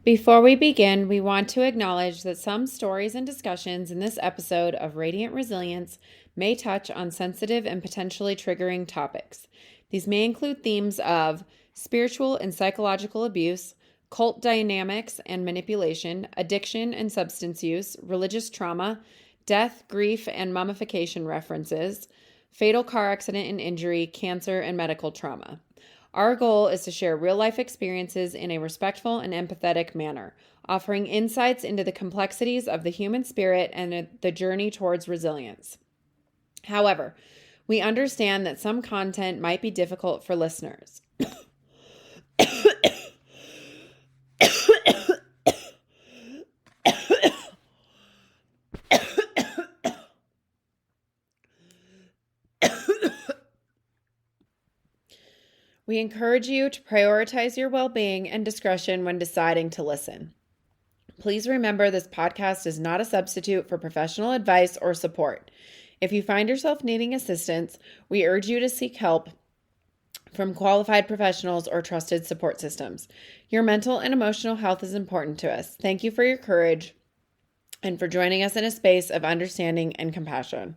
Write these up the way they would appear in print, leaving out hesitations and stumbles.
Before we begin, we want to acknowledge that some stories and discussions in this episode of Radiant Resilience may touch on sensitive and potentially triggering topics. These may include themes of spiritual and psychological abuse, cult dynamics and manipulation, addiction and substance use, religious trauma, death, grief, and mummification references, fatal car accident and injury, cancer, and medical trauma. Our goal is to share real life experiences in a respectful and empathetic manner, offering insights into the complexities of the human spirit and the journey towards resilience. However, we understand that some content might be difficult for listeners. We encourage you to prioritize your well-being and discretion when deciding to listen. Please remember this podcast is not a substitute for professional advice or support. If you find yourself needing assistance, we urge you to seek help from qualified professionals or trusted support systems. Your mental and emotional health is important to us. Thank you for your courage and for joining us in a space of understanding and compassion.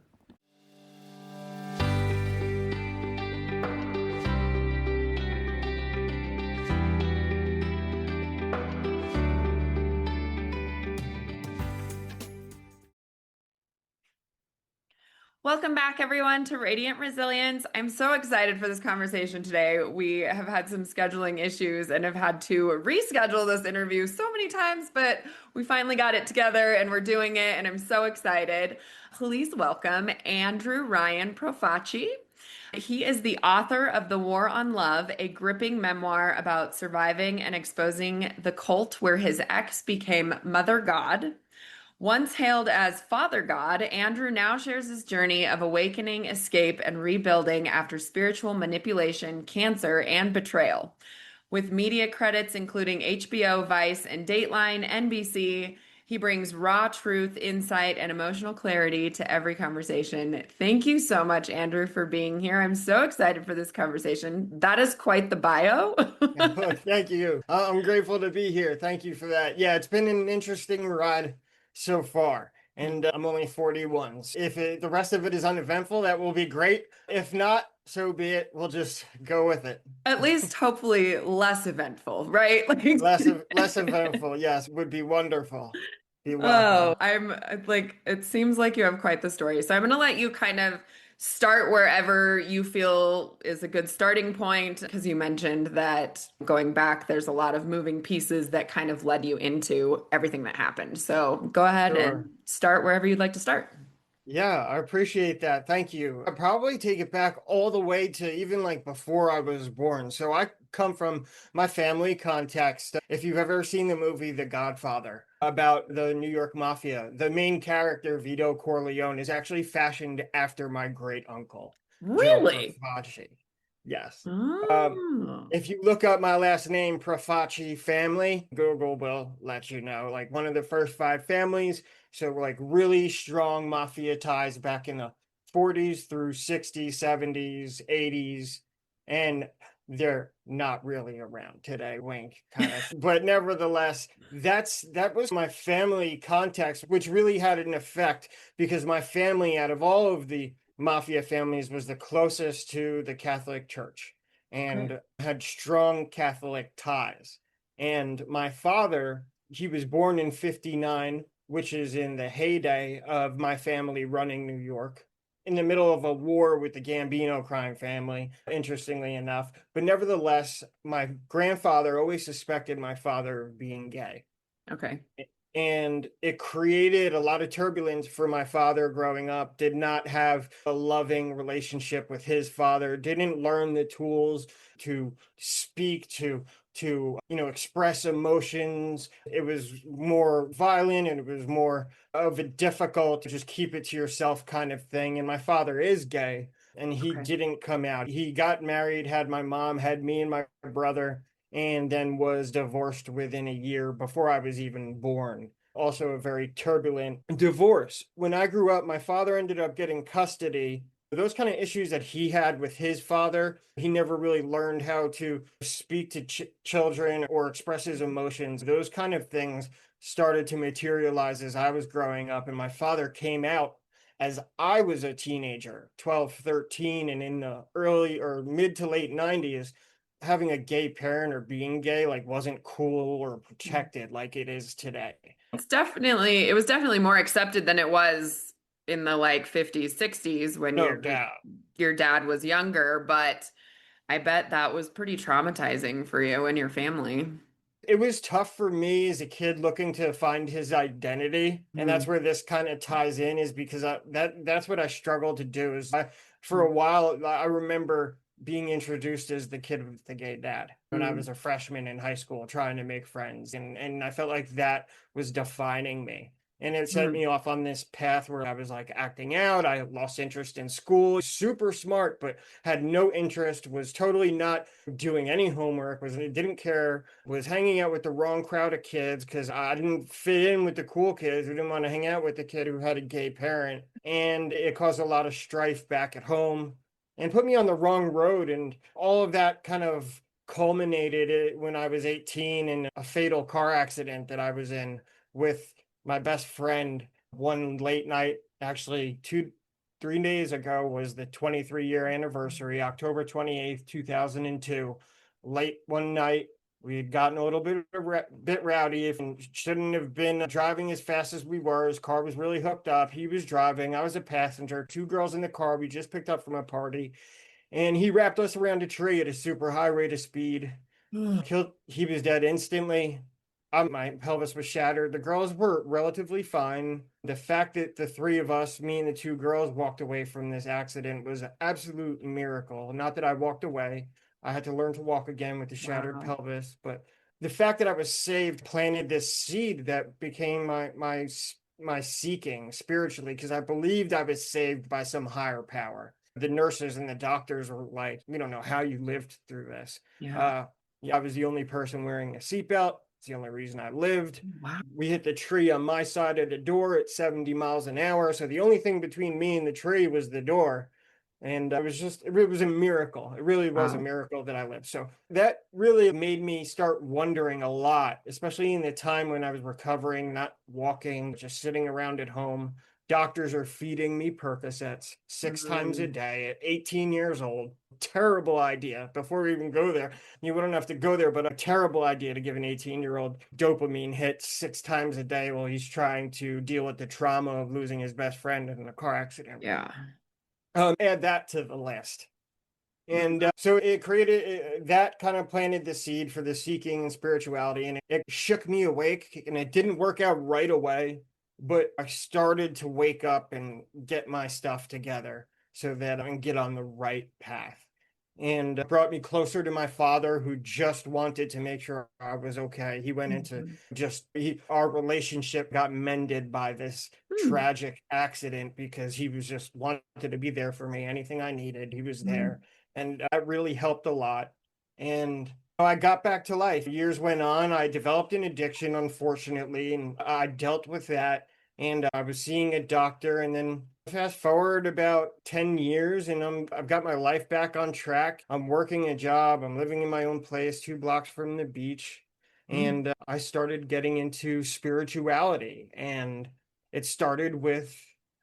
Welcome back, everyone, to Radiant Resilience. I'm so excited for this conversation today. We have had some scheduling issues and have had to reschedule this interview so many times, but we finally got it together and we're doing it, and I'm so excited. Please welcome Andrew-Ryan Profaci. He is the author of The War on Love, a gripping memoir about surviving and exposing the cult where his ex became Mother God. Once hailed as Father God, Andrew now shares his journey of awakening, escape, and rebuilding after spiritual manipulation, cancer, and betrayal. With media credits including HBO, Vice, and Dateline, NBC, he brings raw truth, insight, and emotional clarity to every conversation. Thank you so much, Andrew, for being here. I'm so excited for this conversation. That is quite the bio. Thank you. I'm grateful to be here. Thank you for that. Yeah, it's been an interesting ride so far, and I'm only 41. If the rest of it is uneventful, that will be great. If not, so be it. We'll just go with it. At least hopefully less eventful, right? Less eventful, yes, would be wonderful. Be Oh, welcome. I'm like, it seems like you have quite the story. So I'm going to let you kind of start wherever you feel is a good starting point, because you mentioned that going back, there's a lot of moving pieces that kind of led you into everything that happened. So go ahead and Sure. start wherever you'd like to start. Yeah, I appreciate that. Thank you. I'd probably take it back all the way to even like before I was born. So I come from my family context. If you've ever seen the movie The Godfather about the New York Mafia, the main character, Vito Corleone, is actually fashioned after my great uncle, Joe Really? Profaci. Yes. Um, Oh, if you look up my last name, Profaci family, Google will let you know. Like one of the first five families, so like really strong mafia ties back in the 40s through 60s, 70s, 80s, and they're not really around today, wink kind of. But nevertheless, that was my family context, which really had an effect because my family, out of all of the mafia families, was the closest to the Catholic Church okay. and had strong Catholic ties. And my father, he was born in 59, which is in the heyday of my family running New York, in the middle of a war with the Gambino crime family, interestingly enough. But nevertheless, my grandfather always suspected my father of being gay. Okay. And it created a lot of turbulence for my father growing up. Did not have a loving relationship with his father, didn't learn the tools to speak, to express emotions. It was more violent and it was more of a difficult to just keep it to yourself kind of thing. And my father is gay and he Okay. didn't come out. He got married, had my mom, had me and my brother, and then was divorced within a year before I was even born. Also, a very turbulent divorce. When I grew up, my father ended up getting custody Those kind of issues that he had with his father, he never really learned how to speak to children or express his emotions. Those kind of things started to materialize as I was growing up. And my father came out as I was a teenager, 12, 13, and in the early or mid to late 90s, having a gay parent or being gay like wasn't cool or protected like it is today. It was definitely more accepted than it was in the like 50s, 60s when No doubt. your dad was younger, but I bet that was pretty traumatizing for you and your family. It was tough for me as a kid looking to find his identity, and that's Mm. where this kind of ties in, is because that's what I struggled to do. For a while I remember being introduced as the kid with the gay dad when I was Mm. a freshman in high school trying to make friends, and I felt like that was defining me. And it set Mm. me off on this path where I was like acting out. I lost interest in school, super smart, but had no interest, was totally not doing any homework, was didn't care, was hanging out with the wrong crowd of kids because I didn't fit in with the cool kids who didn't want to hang out with the kid who had a gay parent. And it caused a lot of strife back at home and put me on the wrong road. And all of that kind of culminated when I was 18 in a fatal car accident that I was in with my best friend one late night, actually 3 days ago was the 23-year anniversary, October 28th, 2002. Late one night, we had gotten a little bit rowdy and shouldn't have been driving as fast as we were. His car was really hooked up. He was driving. I was a passenger. Two girls in the car we just picked up from a party. And he wrapped us around a tree at a super high rate of speed. Killed. He was dead instantly. My pelvis was shattered. The girls were relatively fine. The fact that the three of us, me and the two girls, walked away from this accident was an absolute miracle. Not that I walked away. I had to learn to walk again with the shattered Wow. pelvis, but the fact that I was saved planted this seed that became my seeking spiritually, because I believed I was saved by some higher power. The nurses and the doctors were like, "We don't know how you lived through this." Yeah. Uh, yeah, I was the only person wearing a seatbelt. It's the only reason I lived. Wow. We hit the tree on my side of the door at 70 miles an hour. So the only thing between me and the tree was the door. And it was a miracle. It really was a Wow. miracle that I lived. So that really made me start wondering a lot, especially in the time when I was recovering, not walking, just sitting around at home. Doctors are feeding me Percocets 6 times a Mm. day at 18 years old. Terrible idea. Before we even go there, you wouldn't have to go there, but a terrible idea to give an 18-year-old dopamine hit 6 times a day while he's trying to deal with the trauma of losing his best friend in a car accident. Yeah. Add that to the list. And so it created that kind of planted the seed for the seeking and spirituality. And it shook me awake. And it didn't work out right away, but I started to wake up and get my stuff together so that I can get on the right path. And brought me closer to my father, who just wanted to make sure I was okay. He went into Mhm. our relationship got mended by this Hmm. tragic accident because he was just wanted to be there for me. Anything I needed, he was there, Mm. and that really helped a lot. And I got back to life. Years went on. I developed an addiction, unfortunately, and I dealt with that. And I was seeing a doctor, and then fast forward about 10 years, and I've got my life back on track. I'm working a job. I'm living in my own place, 2 blocks from the beach. Mm. And I started getting into spirituality, and it started with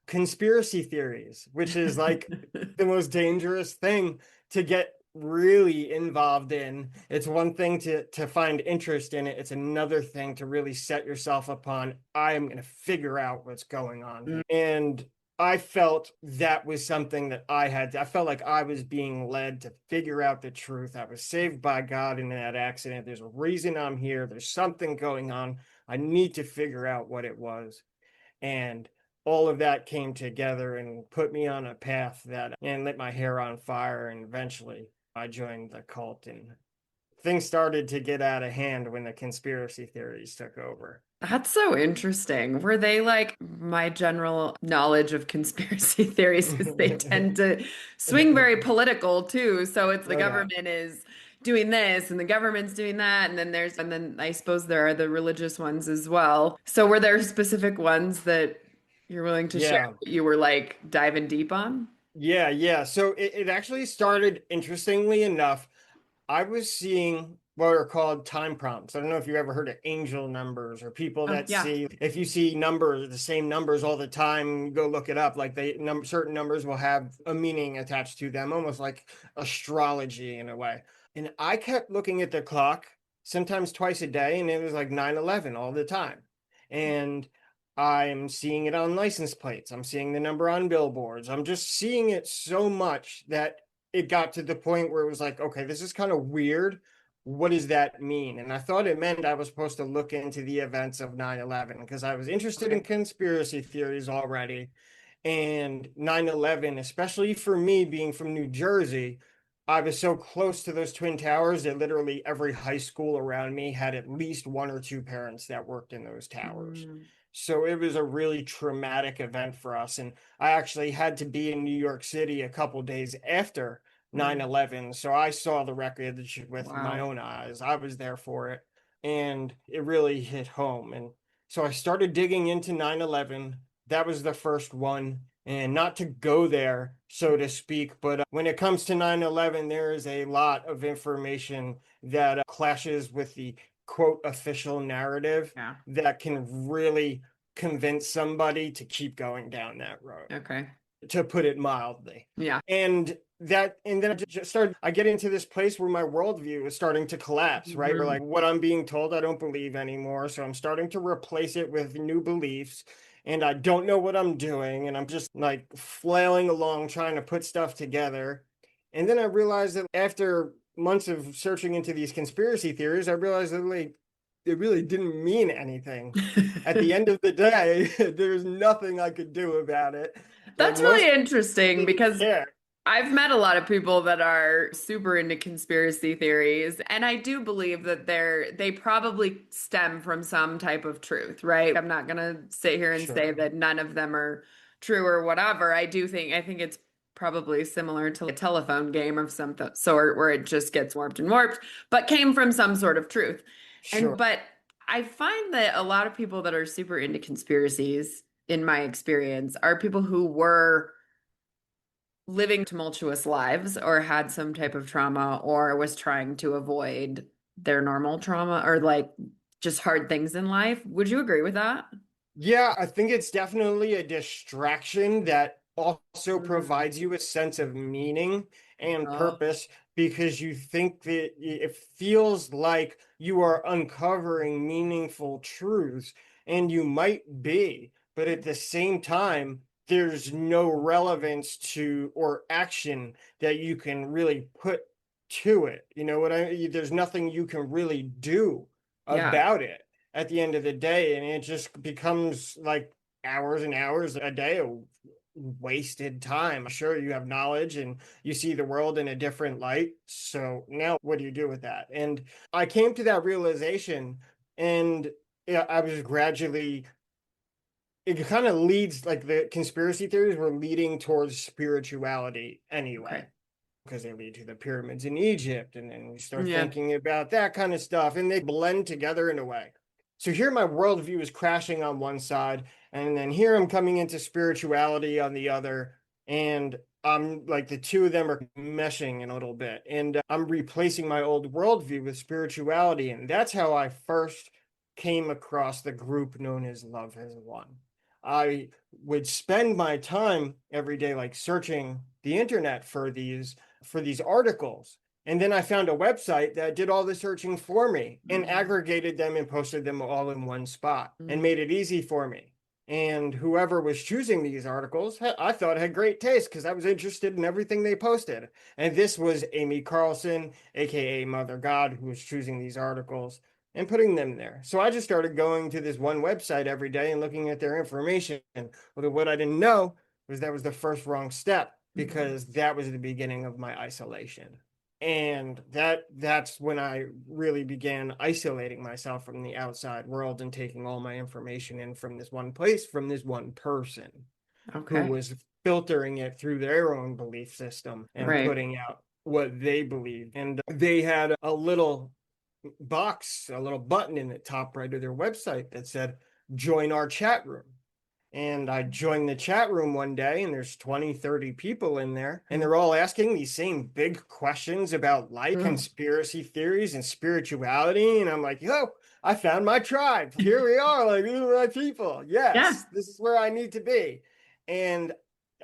conspiracy theories, which is like the most dangerous thing to get really involved in. It's one thing to find interest in it. It's another thing to really set yourself upon, I'm going to figure out what's going on Mm. here. And I felt that was something that I felt like I was being led to figure out the truth. I was saved by God in that accident. There's a reason I'm here. There's something going on. I need to figure out what it was. And all of that came together and put me on a path that and lit my hair on fire. And eventually I joined the cult, and things started to get out of hand when the conspiracy theories took over. That's so interesting. Were they like my general knowledge of conspiracy theories is they tend to swing very political too. So it's the No doubt. government is doing this and the government's doing that. And then I suppose there are the religious ones as well. So were there specific ones that you're willing to share Yeah. that you were like diving deep on? Yeah, yeah. So it actually started, interestingly enough, I was seeing what are called time prompts. I don't know if you ever heard of angel numbers or people Oh, that yeah. see, if you see numbers, the same numbers all the time, go look it up. Like certain numbers will have a meaning attached to them, almost like astrology in a way. And I kept looking at the clock, sometimes twice a day, and it was like 9/11 all the time. And I'm seeing it on license plates. I'm seeing the number on billboards. I'm just seeing it so much that it got to the point where it was like, okay, this is kind of weird. What does that mean? And I thought it meant I was supposed to look into the events of 9/11 because I was interested in Okay. conspiracy theories already. And 9/11, especially for me being from New Jersey, I was so close to those Twin Towers that literally every high school around me had at least one or two parents that worked in those towers. Mm, So it was a really traumatic event for us. And I actually had to be in New York City a couple days after mm, 9/11. So I saw the wreckage with my wow. own eyes. I was there for it. And it really hit home. And so I started digging into 9/11. That was the first one. And not to go there, so to speak, but when it comes to 9/11, there is a lot of information that clashes with the quote official narrative Yeah. that can really convince somebody to keep going down that road, Okay. to put it mildly. Yeah. And then I just started, I get into this place where my worldview is starting to collapse, right? Where Mhm. like what I'm being told, I don't believe anymore. So I'm starting to replace it with new beliefs. And I don't know what I'm doing. And I'm just like flailing along trying to put stuff together. And then I realized that after months of searching into these conspiracy theories, I realized that like it really didn't mean anything. At the end of the day, there's nothing I could do about it. Like That's most really interesting didn't because care. I've met a lot of people that are super into conspiracy theories, and I do believe that they probably stem from some type of truth, right? I'm not gonna sit here and say Sure. that none of them are true or whatever. I think it's probably similar to a telephone game of some sort where it just gets warped and warped, but came from some sort of truth. Sure. But I find that a lot of people that are super into conspiracies, in my experience, are people who were living tumultuous lives or had some type of trauma or was trying to avoid their normal trauma or like just hard things in life. Would you agree with that? Yeah, I think it's definitely a distraction that also Mm. provides you a sense of meaning and Oh, purpose because you think that it feels like you are uncovering meaningful truths, and you might be, but at the same time, there's no relevance to or action that you can really put to it. You know what there's nothing you can really do yeah. about it at the end of the day, and it just becomes like hours and hours a day of wasted time. Sure, you have knowledge and you see the world in a different light, so now what do you do with that? And I came to that realization, and yeah, I was gradually, it kind of leads, like the conspiracy theories were leading towards spirituality anyway, Okay. because they lead to the pyramids in Egypt. And then we start Yeah. thinking about that kind of stuff, and they blend together in a way. So here my worldview is crashing on one side, and then here I'm coming into spirituality on the other. And I'm like the two of them are meshing in a little bit. And I'm replacing my old worldview with spirituality. And that's how I first came across the group known as Love Has Won. I would spend my time every day like searching the internet for these articles. And then I found a website that did all the searching for me and Mm, aggregated them and posted them all in one spot and mm, made it easy for me. And whoever was choosing these articles, I thought had great taste because I was interested in everything they posted. And this was Amy Carlson, aka Mother God, who was choosing these articles and putting them there. So I just started going to this one website every day and looking at their information. Well, what I didn't know was that was the first wrong step, mm. because that was the beginning of my isolation. And that's when I really began isolating myself from the outside world and taking all my information in from this one place, from this one person who Okay. was filtering it through their own belief system and Right. putting out what they believed. And they had a little box, a little button in the top right of their website that said, join our chat room. And I joined the chat room one day, and there's 20, 30 people in there, and they're all asking these same big questions about life, Mm. conspiracy theories, and spirituality. And I'm like, yo, I found my tribe. Here we are. Like, these are my people. Yeah. Yes, this is where I need to be. And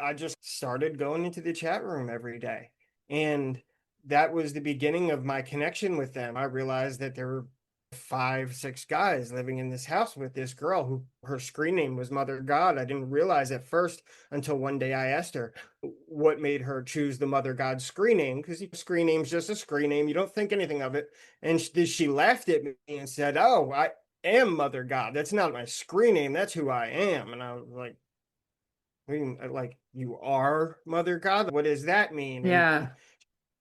I just started going into the chat room every day. And that was the beginning of my connection with them. I realized that there were five, six guys living in this house with this girl who her screen name was Mother God. I didn't realize at first until one day I asked her what made her choose the Mother God screen name, because screen name's just a screen name. You don't think anything of it. And she laughed at me and said, "Oh, I am Mother God. That's not my screen name. That's who I am." And I was like, like, you are Mother God? What does that mean? And Yeah.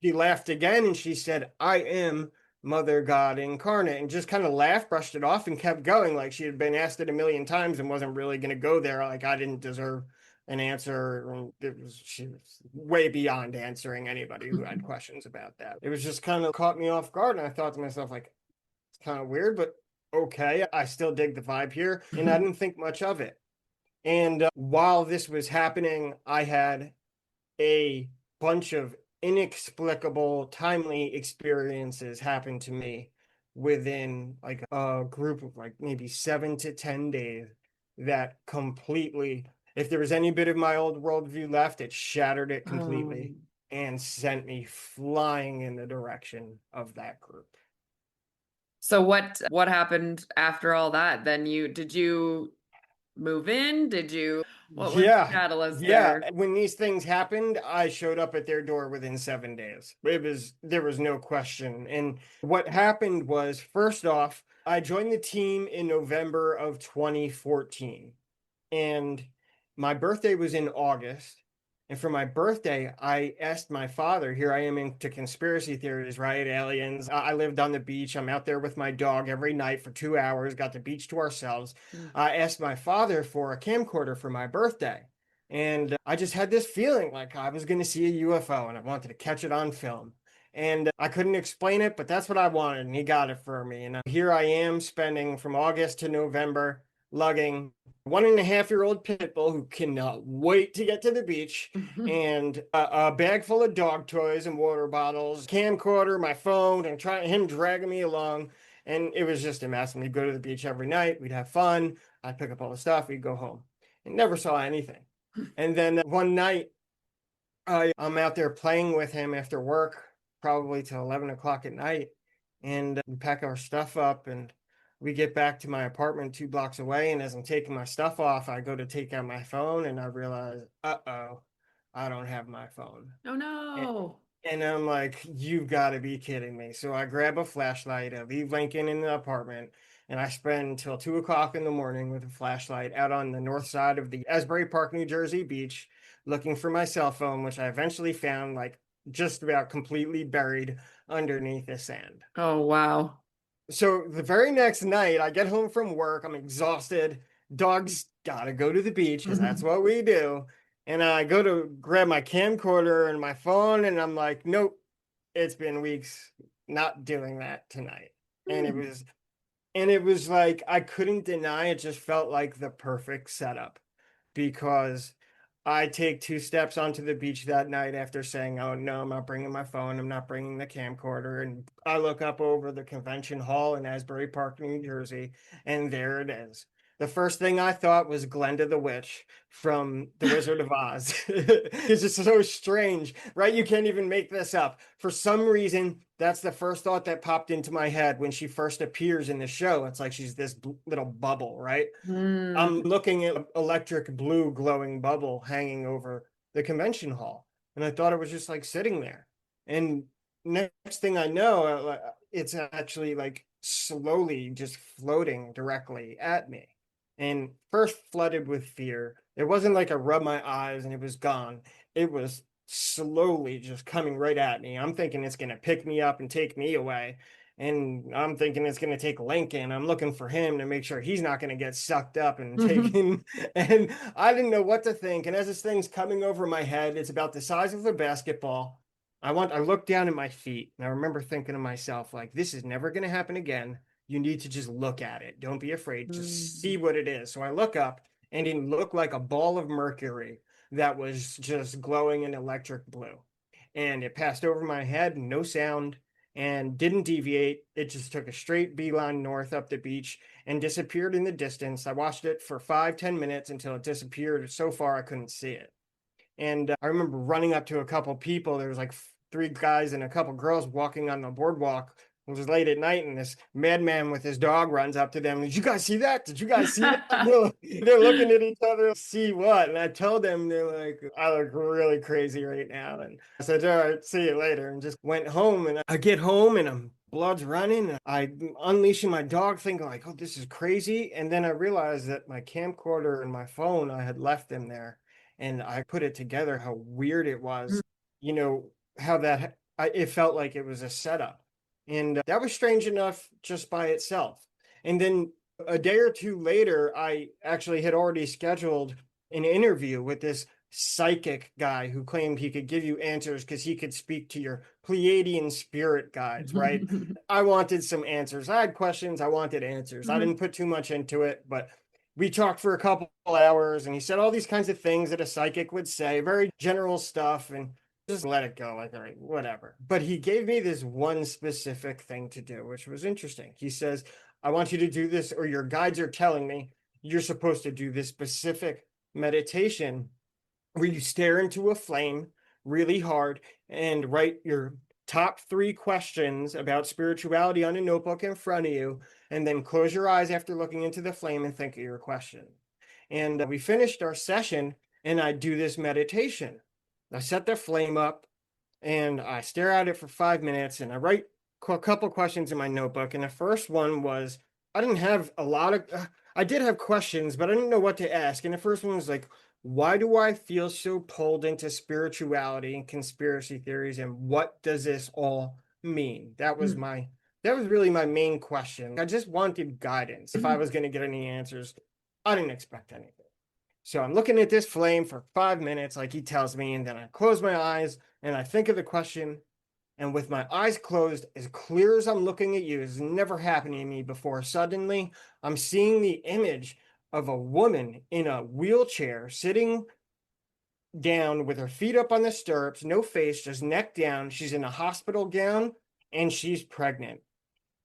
she laughed again and she said, "I am Mother God incarnate," and just kind of laughed, brushed it off, and kept going like she had been asked it a million times and wasn't really going to go there. Like I didn't deserve an answer. And she was way beyond answering anybody who had questions about that. It was just kind of caught me off guard. And I thought to myself, like, it's kind of weird, but okay, I still dig the vibe here. And I didn't think much of it. And while this was happening, I had a bunch of inexplicable, timely experiences happen to me within like a group of like maybe 7 to 10 days that completely, if there was any bit of my old worldview left, it shattered it completely Um, and sent me flying in the direction of that group. so what happened after all that? Then did you move in? What was the Yeah, catalyst yeah. there? When these things happened, I showed up at their door within 7 days. There was no question. And what happened was, first off, I joined the team in November of 2014. And my birthday was in August. And for my birthday, I asked my father, here I am into conspiracy theories, right? Aliens. I lived on the beach. I'm out there with my dog every night for 2 hours, got the beach to ourselves. Mm. I asked my father for a camcorder for my birthday. And I just had this feeling like I was going to see a UFO and I wanted to catch it on film. And I couldn't explain it, but that's what I wanted. And he got it for me. And here I am spending from August to November lugging 1.5-year-old pit bull who cannot wait to get to the beach, and a bag full of dog toys and water bottles, camcorder, my phone, and him dragging me along. And it was just a mess. And we'd go to the beach every night. We'd have fun. I'd pick up all the stuff. We'd go home and never saw anything. And then one night, I'm out there playing with him after work, probably till 11 o'clock at night. And we pack our stuff up and we get back to my apartment 2 blocks away. And as I'm taking my stuff off, I go to take out my phone and I realize, uh-oh, I don't have my phone. Oh no. And I'm like, you've got to be kidding me. So I grab a flashlight, I leave Lincoln in the apartment, and I spend until 2 o'clock in the morning with a flashlight out on the north side of the Asbury Park, New Jersey beach, looking for my cell phone, which I eventually found like just about completely buried underneath the sand. Oh wow. So the very next night, I get home from work. I'm exhausted. Dogs gotta go to the beach because that's what we do. And I go to grab my camcorder and my phone, and I'm like, nope, it's been weeks not doing that tonight. And it was, and it was like I couldn't deny it, just felt like the perfect setup because I take 2 steps onto the beach that night after saying, "Oh no, I'm not bringing my phone. I'm not bringing the camcorder." And I look up over the convention hall in Asbury Park, New Jersey, and there it is. The first thing I thought was Glenda the Witch from The Wizard of Oz. It's just so strange, right? You can't even make this up. For some reason, that's the first thought that popped into my head when she first appears in the show. It's like she's this little bubble, right? I'm Mm. looking at electric blue glowing bubble hanging over the convention hall. And I thought it was just like sitting there. And next thing I know, it's actually like slowly just floating directly at me. And first flooded with fear. It wasn't like I rubbed my eyes and it was gone. It was slowly just coming right at me. I'm thinking it's going to pick me up and take me away. And I'm thinking it's going to take Lincoln. I'm looking for him to make sure he's not going to get sucked up and taken. And I didn't know what to think. And as this thing's coming over my head, it's about the size of a basketball. I look down at my feet and I remember thinking to myself, like, this is never going to happen again. You need to just look at it. Don't be afraid. Just Mm. see what it is. So I look up and it looked like a ball of mercury that was just glowing in electric blue. And it passed over my head, no sound, and didn't deviate. It just took a straight beeline north up the beach and disappeared in the distance. I watched it for 5-10 minutes until it disappeared so far I couldn't see it. And I remember running up to a couple people. There was like three guys and a couple girls walking on the boardwalk. It was late at night, and this madman with his dog runs up to them. Did you guys see that? Did you guys see that? They're looking at each other, see what? And I told them, they're like, I look really crazy right now. And I said, all right, see you later. And just went home. And I get home, and blood's running. And I'm unleashing my dog, thinking like, oh, this is crazy. And then I realized that my camcorder and my phone, I had left them there. And I put it together how weird it was, how it felt like it was a setup. And that was strange enough just by itself. And then a day or two later, I actually had already scheduled an interview with this psychic guy who claimed he could give you answers because he could speak to your Pleiadian spirit guides, right? I wanted some answers. I had questions. I wanted answers. I didn't put too much into it, but we talked for a couple hours, and he said all these kinds of things that a psychic would say, very general stuff, and just let it go, like, all right, whatever. But he gave me this one specific thing to do, which was interesting. He says, I want you to do this, or your guides are telling me you're supposed to do this specific meditation where you stare into a flame really hard and write your top 3 questions about spirituality on a notebook in front of you, and then close your eyes after looking into the flame and think of your question. And we finished our session, and I do this meditation. I set the flame up, and I stare at it for 5 minutes, and I write a couple questions in my notebook. And the first one was, I didn't have a lot of, I did have questions, but I didn't know what to ask. And the first one was like, why do I feel so pulled into spirituality and conspiracy theories, and what does this all mean? That was really my main question. I just wanted guidance. If I was going to get any answers, I didn't expect anything. So I'm looking at this flame for 5 minutes, like he tells me, and then I close my eyes and I think of the question. And with my eyes closed, as clear as I'm looking at you, this has never happened to me before. Suddenly, I'm seeing the image of a woman in a wheelchair sitting down with her feet up on the stirrups, no face, just neck down. She's in a hospital gown, and she's pregnant.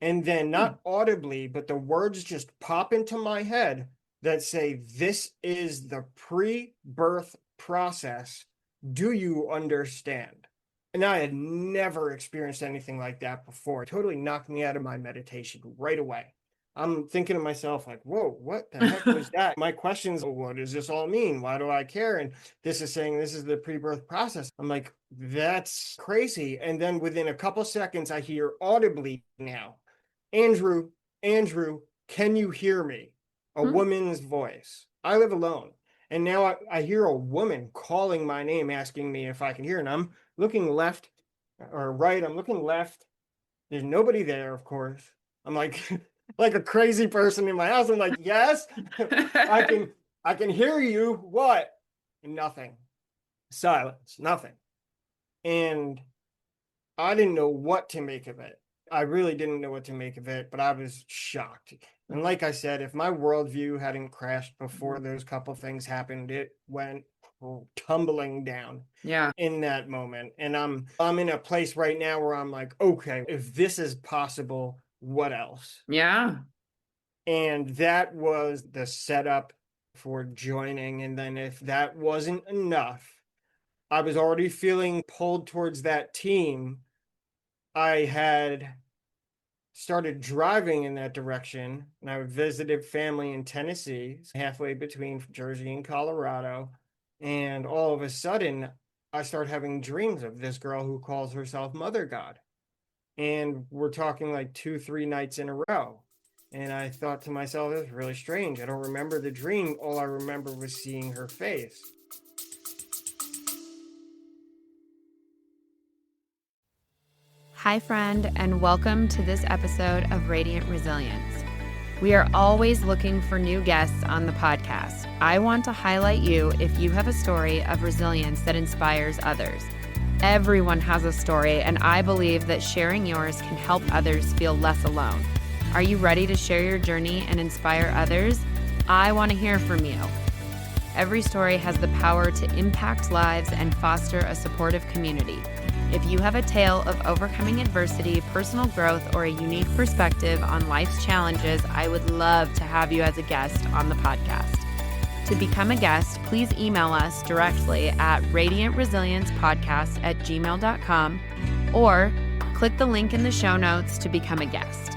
And then, not audibly, but the words just pop into my head that say, this is the pre-birth process. Do you understand? And I had never experienced anything like that before. It totally knocked me out of my meditation right away. I'm thinking to myself, like, whoa, what the heck was that? My questions, what does this all mean? Why do I care? And this is saying this is the pre-birth process. I'm like, that's crazy. And then within a couple seconds, I hear audibly now, Andrew, can you hear me? A woman's voice. I live alone. And now I hear a woman calling my name, asking me if I can hear. And I'm looking left or right. I'm looking left. There's nobody there, of course. I'm like, like a crazy person in my house. I'm like, yes, I can hear you. What? Nothing. Silence. Nothing. And I didn't know what to make of it. I really didn't know what to make of it, but I was shocked. And like I said, if my worldview hadn't crashed before those couple things happened, it went tumbling down in that moment. And I'm in a place right now where I'm like, okay, if this is possible, what else? Yeah. And that was the setup for joining. And then if that wasn't enough, I was already feeling pulled towards that team. I had started driving in that direction, and I visited family in Tennessee, halfway between Jersey and Colorado. And all of a sudden, I start having dreams of this girl who calls herself Mother God. And we're talking like 2-3 nights in a row. And I thought to myself, this is really strange. I don't remember the dream. All I remember was seeing her face. Hi, friend, and welcome to this episode of Radiant Resilience. We are always looking for new guests on the podcast. I want to highlight you if you have a story of resilience that inspires others. Everyone has a story, and I believe that sharing yours can help others feel less alone. Are you ready to share your journey and inspire others? I want to hear from you. every story has the power to impact lives and foster a supportive community. If you have a tale of overcoming adversity, personal growth, or a unique perspective on life's challenges, I would love to have you as a guest on the podcast. To become a guest, please email us directly at radiantresiliencepodcast@gmail.com or click the link in the show notes to become a guest.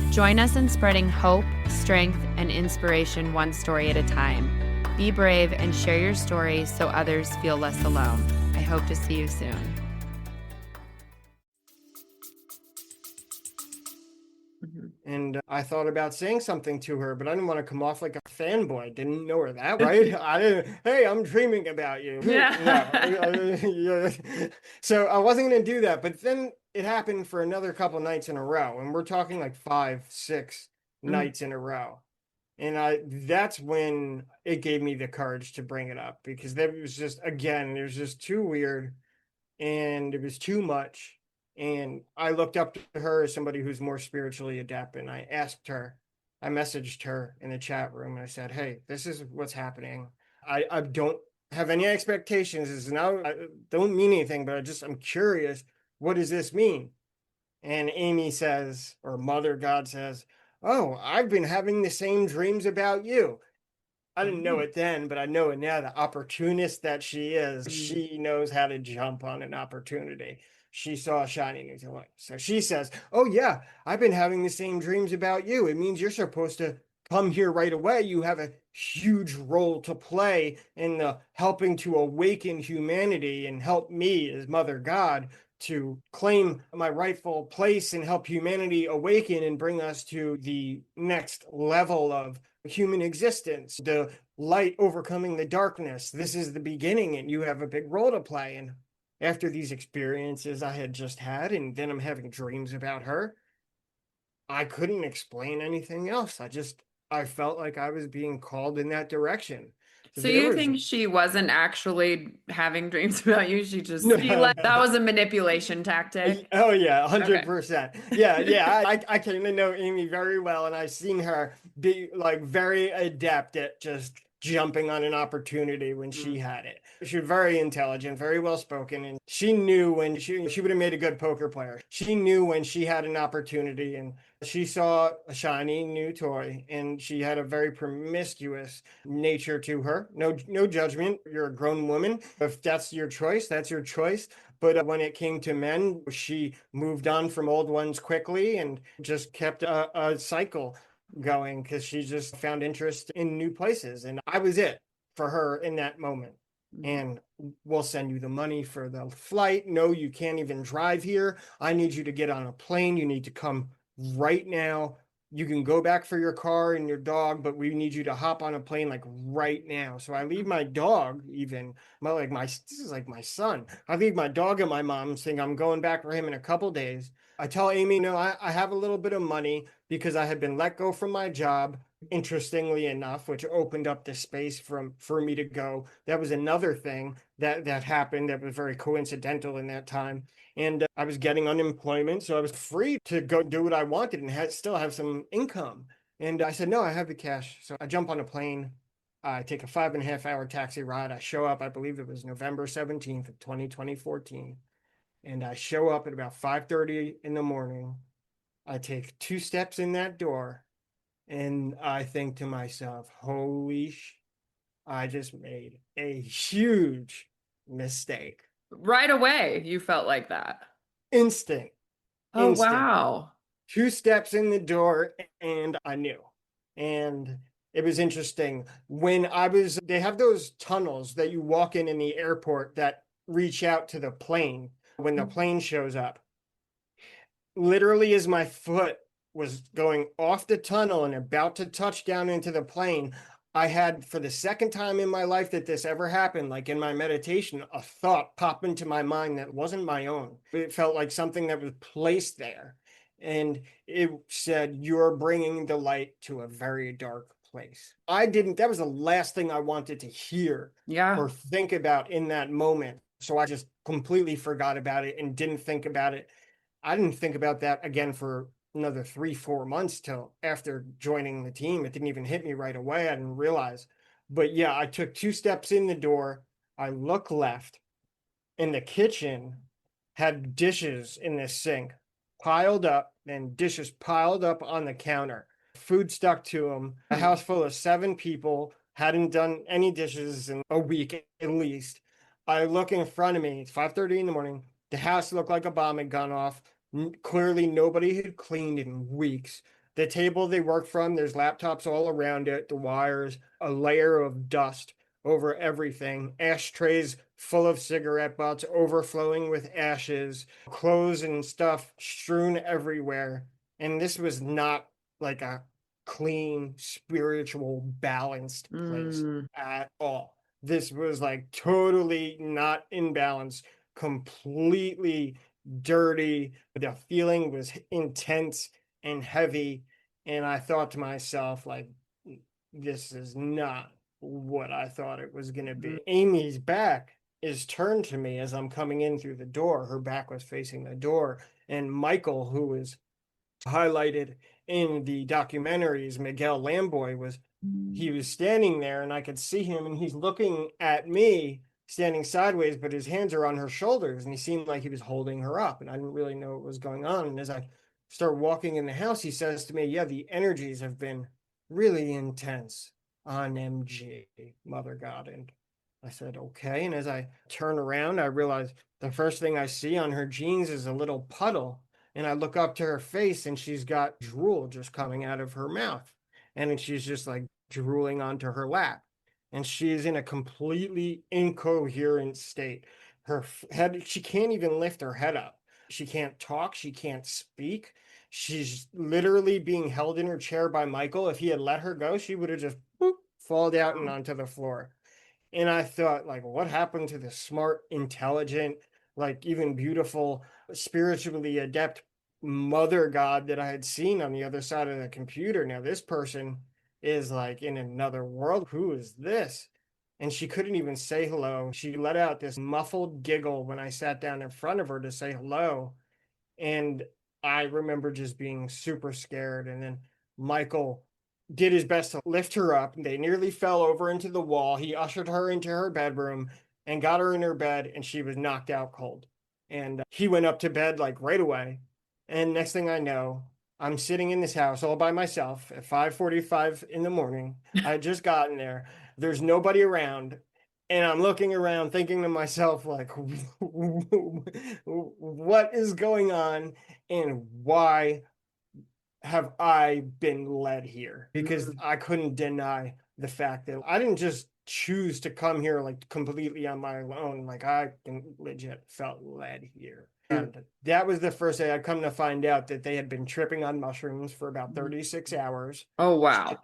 Join us in spreading hope, strength, and inspiration one story at a time. Be brave and share your story so others feel less alone. I hope to see you soon. And I thought about saying something to her, but I didn't want to come off like a fanboy. Didn't know her that, right? I didn't, hey, I'm dreaming about you. Yeah. No. So I wasn't going to do that. But then it happened for another couple nights in a row. And we're talking like 5, 6 nights in a row. And that's when it gave me the courage to bring it up, because that was just, again, it was just too weird and it was too much. And I looked up to her as somebody who's more spiritually adept. And I messaged her in the chat room and I said, hey, this is what's happening. I don't have any expectations. I don't mean anything, but I'm curious. What does this mean? And Amy says, or Mother God says, oh, I've been having the same dreams about you. I didn't know it then, but I know it now. The opportunist that she is, she knows how to jump on an opportunity. She saw a shiny new toy. So she says, oh, yeah, I've been having the same dreams about you. It means you're supposed to come here right away. You have a huge role to play in helping to awaken humanity and help me as Mother God to claim my rightful place and help humanity awaken and bring us to the next level of human existence, the light overcoming the darkness. This is the beginning, and you have a big role to play. And after these experiences I had just had, and then I'm having dreams about her, I couldn't explain anything else. I felt like I was being called in that direction. So you think she wasn't actually having dreams about you? No. That was a manipulation tactic. Oh yeah, Okay. 100%. Yeah. I kind of know Amy very well, and I've seen her be like very adept at just jumping on an opportunity when she had it. She was very intelligent, very well spoken, and she knew when she would have made a good poker player. She knew when she had an opportunity, and she saw a shiny new toy, and she had a very promiscuous nature to her. No judgment. You're a grown woman. If that's your choice, that's your choice. But when it came to men, she moved on from old ones quickly and just kept a cycle going because she just found interest in new places. And I was it for her in that moment. And we'll send you the money for the flight. No, you can't even drive here. I need you to get on a plane. You need to come right now. You can go back for your car and your dog, but we need you to hop on a plane like right now. So I leave my dog, even this is like my son. I leave my dog at my mom's, saying I'm going back for him in a couple days. I tell Amy, no, I have a little bit of money because I had been let go from my job, interestingly enough, which opened up the space for me to go. That was another thing that happened that was very coincidental in that time. And I was getting unemployment, so I was free to go do what I wanted and still have some income. And I said, no, I have the cash. So I jump on a plane. I take a 5.5 hour taxi ride. I show up, I believe it was November 17th of 2014. And I show up at about 5:30 in the morning. I take 2 steps in that door and I think to myself, I just made a huge mistake. Right away, you felt like that. Instant. Oh, wow. 2 steps in the door and I knew. And it was interesting they have those tunnels that you walk in the airport that reach out to the plane when the plane shows up. Literally, as my foot was going off the tunnel and about to touch down into the plane, I had, for the second time in my life that this ever happened, like in my meditation, a thought pop into my mind that wasn't my own. It felt like something that was placed there. And it said, you're bringing the light to a very dark place. That was the last thing I wanted to hear or think about in that moment. So I just completely forgot about it and didn't think about it. I didn't think about that again for another 3-4 months till after joining the team. It didn't even hit me right away. I didn't realize. But yeah, I took 2 steps in the door. I look left, and the kitchen had dishes in the sink piled up, and dishes piled up on the counter. Food stuck to them. A house full of 7 people hadn't done any dishes in a week at least. I look in front of me. It's 5:30 in the morning. The house looked like a bomb had gone off. Clearly, nobody had cleaned in weeks. The table they worked from, there's laptops all around it, the wires, a layer of dust over everything, ashtrays full of cigarette butts overflowing with ashes, clothes and stuff strewn everywhere. And this was not like a clean, spiritual, balanced place at all. This was like totally not in balance, completely dirty. The feeling was intense and heavy. And I thought to myself, like, this is not what I thought it was going to be. Amy's back is turned to me as I'm coming in through the door. Her back was facing the door. And Michael, who was highlighted in the documentaries, Miguel Lamboy, he was standing there, and I could see him, and he's looking at me standing sideways, but his hands are on her shoulders, and he seemed like he was holding her up, and I didn't really know what was going on. And as I start walking in the house, he says to me, yeah, the energies have been really intense on MG, Mother God. And I said, okay. And as I turn around, I realize the first thing I see on her jeans is a little puddle. And I look up to her face, and she's got drool just coming out of her mouth. And she's just like drooling onto her lap. And she's in a completely incoherent state. Her head, she can't even lift her head up. She can't talk. She can't speak. She's literally being held in her chair by Michael. If he had let her go, she would have just fallen out and onto the floor. And I thought, like, what happened to the smart, intelligent, like even beautiful, spiritually adept mother god that I had seen on the other side of the computer? Now this person is like in another world. Who is this? And she couldn't even say hello. She let out this muffled giggle when I sat down in front of her to say hello. And I remember just being super scared. And then Michael did his best to lift her up. They nearly fell over into the wall. He ushered her into her bedroom and got her in her bed, and she was knocked out cold. And he went up to bed like right away. And next thing I know, I'm sitting in this house all by myself at 5:45 in the morning. I had just gotten there. There's nobody around. And I'm looking around thinking to myself, like, what is going on, and why have I been led here? Because I couldn't deny the fact that I didn't just choose to come here like completely on my own. Like, I legit felt led here. And that was the first day I'd come to find out that they had been tripping on mushrooms for about 36 hours. Oh, wow.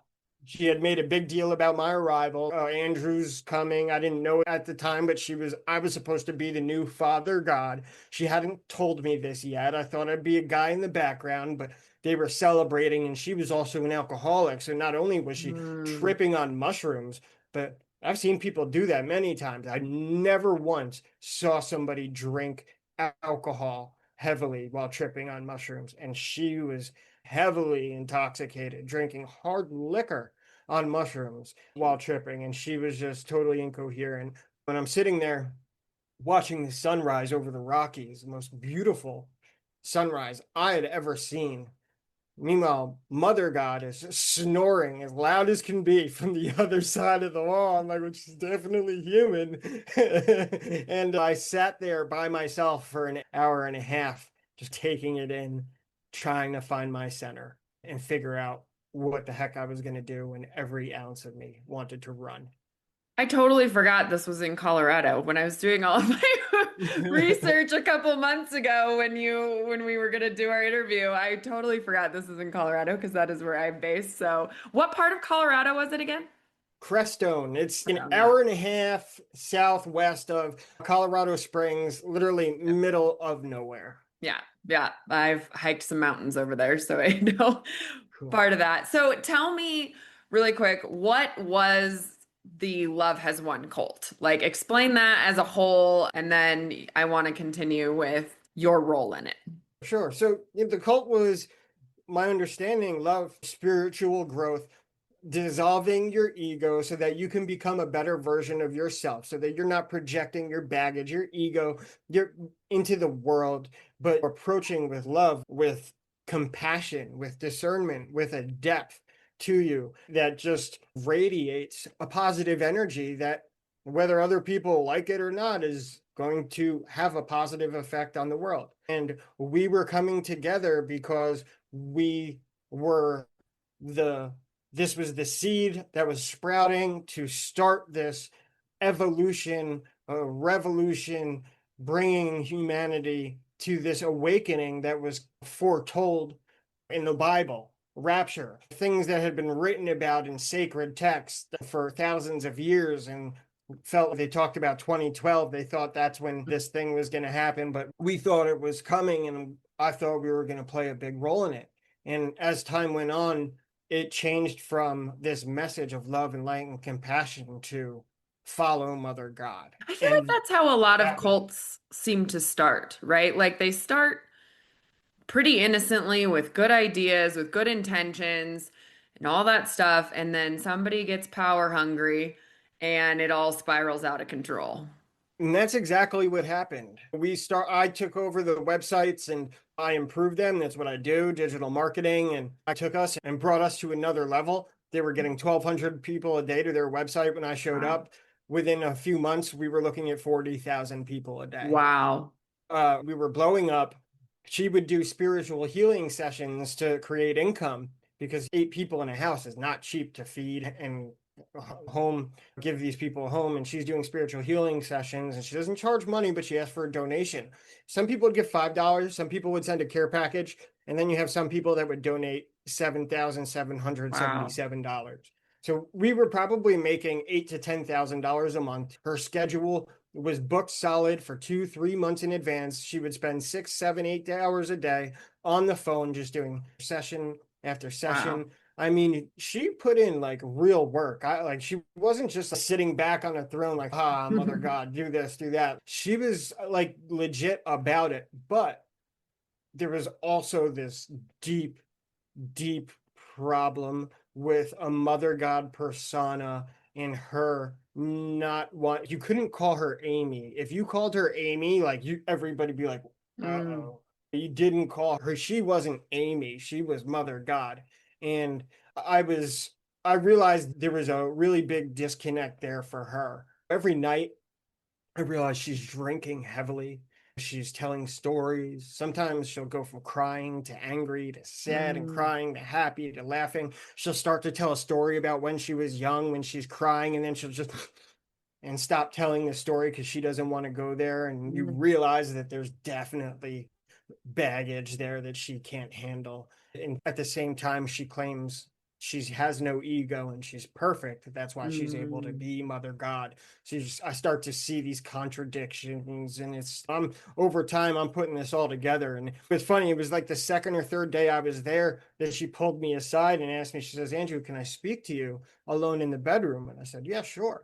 She had made a big deal about my arrival. Andrew's coming. I didn't know at the time, but I was supposed to be the new father god. She hadn't told me this yet. I thought I'd be a guy in the background, but they were celebrating, and she was also an alcoholic. So not only was she tripping on mushrooms, but I've seen people do that many times. I never once saw somebody drink alcohol heavily while tripping on mushrooms. And she was heavily intoxicated, drinking hard liquor on mushrooms while tripping. And she was just totally incoherent. When I'm sitting there watching the sunrise over the Rockies, the most beautiful sunrise I had ever seen. Meanwhile, Mother God is snoring as loud as can be from the other side of the wall. I'm like, which is definitely human. And I sat there by myself for an hour and a half, just taking it in, trying to find my center and figure out what the heck I was going to do when every ounce of me wanted to run. I totally forgot this was in Colorado when I was doing all of my research a couple months ago when we were going to do our interview. I totally forgot this is in Colorado because that is where I'm based. So what part of Colorado was it again? Crestone. It's an hour and a half southwest of Colorado Springs, literally middle of nowhere. Yeah. Yeah. I've hiked some mountains over there, so I know part of that. So tell me really quick, what was the Love Has Won cult? Like, explain that as a whole, and then I want to continue with your role in it. Sure. So the cult was, my understanding, love, spiritual growth, dissolving your ego so that you can become a better version of yourself, so that you're not projecting your baggage, your ego, you're into the world, but approaching with love, with compassion, with discernment, with a depth to you that just radiates a positive energy that, whether other people like it or not, is going to have a positive effect on the world. And we were coming together because we were the this was the seed that was sprouting to start this evolution, revolution, bringing humanity to this awakening that was foretold in the Bible. Rapture, things that had been written about in sacred texts for thousands of years, and felt they talked about 2012. They thought that's when this thing was going to happen, but we thought it was coming, and I thought we were going to play a big role in it. And as time went on, it changed from this message of love and light and compassion to follow Mother God. I feel like And that's how a lot of that was cults seem to start, right? Like they start pretty innocently with good ideas, with good intentions, and all that stuff. And then somebody gets power hungry and it all spirals out of control. And that's exactly what happened. I took over the websites and I improved them. That's what I do, digital marketing. And I took us and brought us to another level. They were getting 1,200 people a day to their website when I showed Wow. up. Within a few months, we were looking at 40,000 people a day. Wow. We were blowing up. She would do spiritual healing sessions to create income, because 8 people in a house is not cheap to feed and home, give these people a home. And she's doing spiritual healing sessions, and she doesn't charge money, but she asks for a donation. Some people would give $5, some people would send a care package, and then you have some people that would donate $7,777. So we were probably making $8,000 to $10,000 a month. Her schedule was booked solid for 2-3 months in advance. She would spend 6, 7, 8 hours a day on the phone, just doing session after session. Wow. I mean, she put in like real work. She wasn't just sitting back on a throne like, Mother God, do this, do that. She was like legit about it. But there was also this deep, deep problem with a Mother God persona in her. Not what you couldn't call her Amy. If you called her Amy, like everybody be like, uh-oh. You didn't call her. She wasn't Amy. She was Mother God. And I realized there was a really big disconnect there for her. Every night, I realized she's drinking heavily. She's telling stories. Sometimes she'll go from crying to angry to sad and crying to happy to laughing. She'll start to tell a story about when she was young, when she's crying, and then she'll just and stop telling the story because she doesn't want to go there. And you realize that there's definitely baggage there that she can't handle. And at the same time, she claims she has no ego and she's perfect. That's why she's able to be Mother God. I start to see these contradictions, and over time, I'm putting this all together. And it's funny, it was like the second or third day I was there that she pulled me aside and asked me, she says, Andrew, can I speak to you alone in the bedroom? And I said, yeah, sure.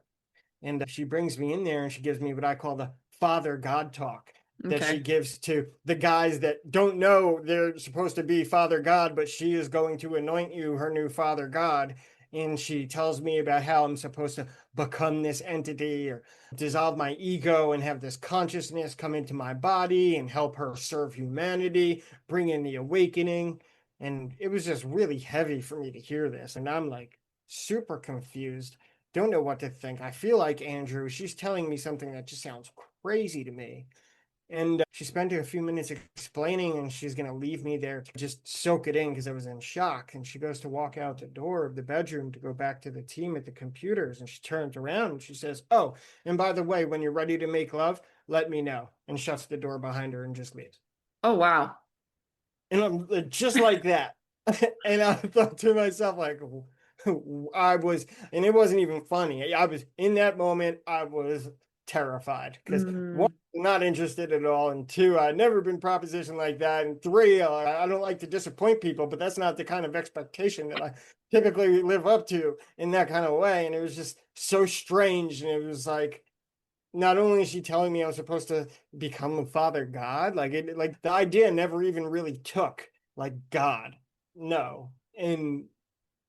And she brings me in there and she gives me what I call the Father God talk. That she gives to the guys that don't know they're supposed to be Father God, but she is going to anoint you her new Father God. And she tells me about how I'm supposed to become this entity or dissolve my ego and have this consciousness come into my body and help her serve humanity, bring in the awakening. And it was just really heavy for me to hear this. And I'm like super confused, don't know what to think. I feel like Andrew, she's telling me something that just sounds crazy to me. And she spent a few minutes explaining, and she's going to leave me there to just soak it in because I was in shock. And she goes to walk out the door of the bedroom to go back to the team at the computers. And she turns around and she says, oh, and by the way, when you're ready to make love, let me know. And shuts the door behind her and just leaves. Oh, wow. And I'm just like that. And I thought to myself, like, and it wasn't even funny. I was in that moment, I was terrified because one, I'm not interested at all, and two, I'd never been propositioned like that, and three, I don't like to disappoint people, but that's not the kind of expectation that I typically live up to in that kind of way. And it was just so strange. And it was like, not only is she telling me I was supposed to become a Father God, like the idea never even really took, like, God, no. And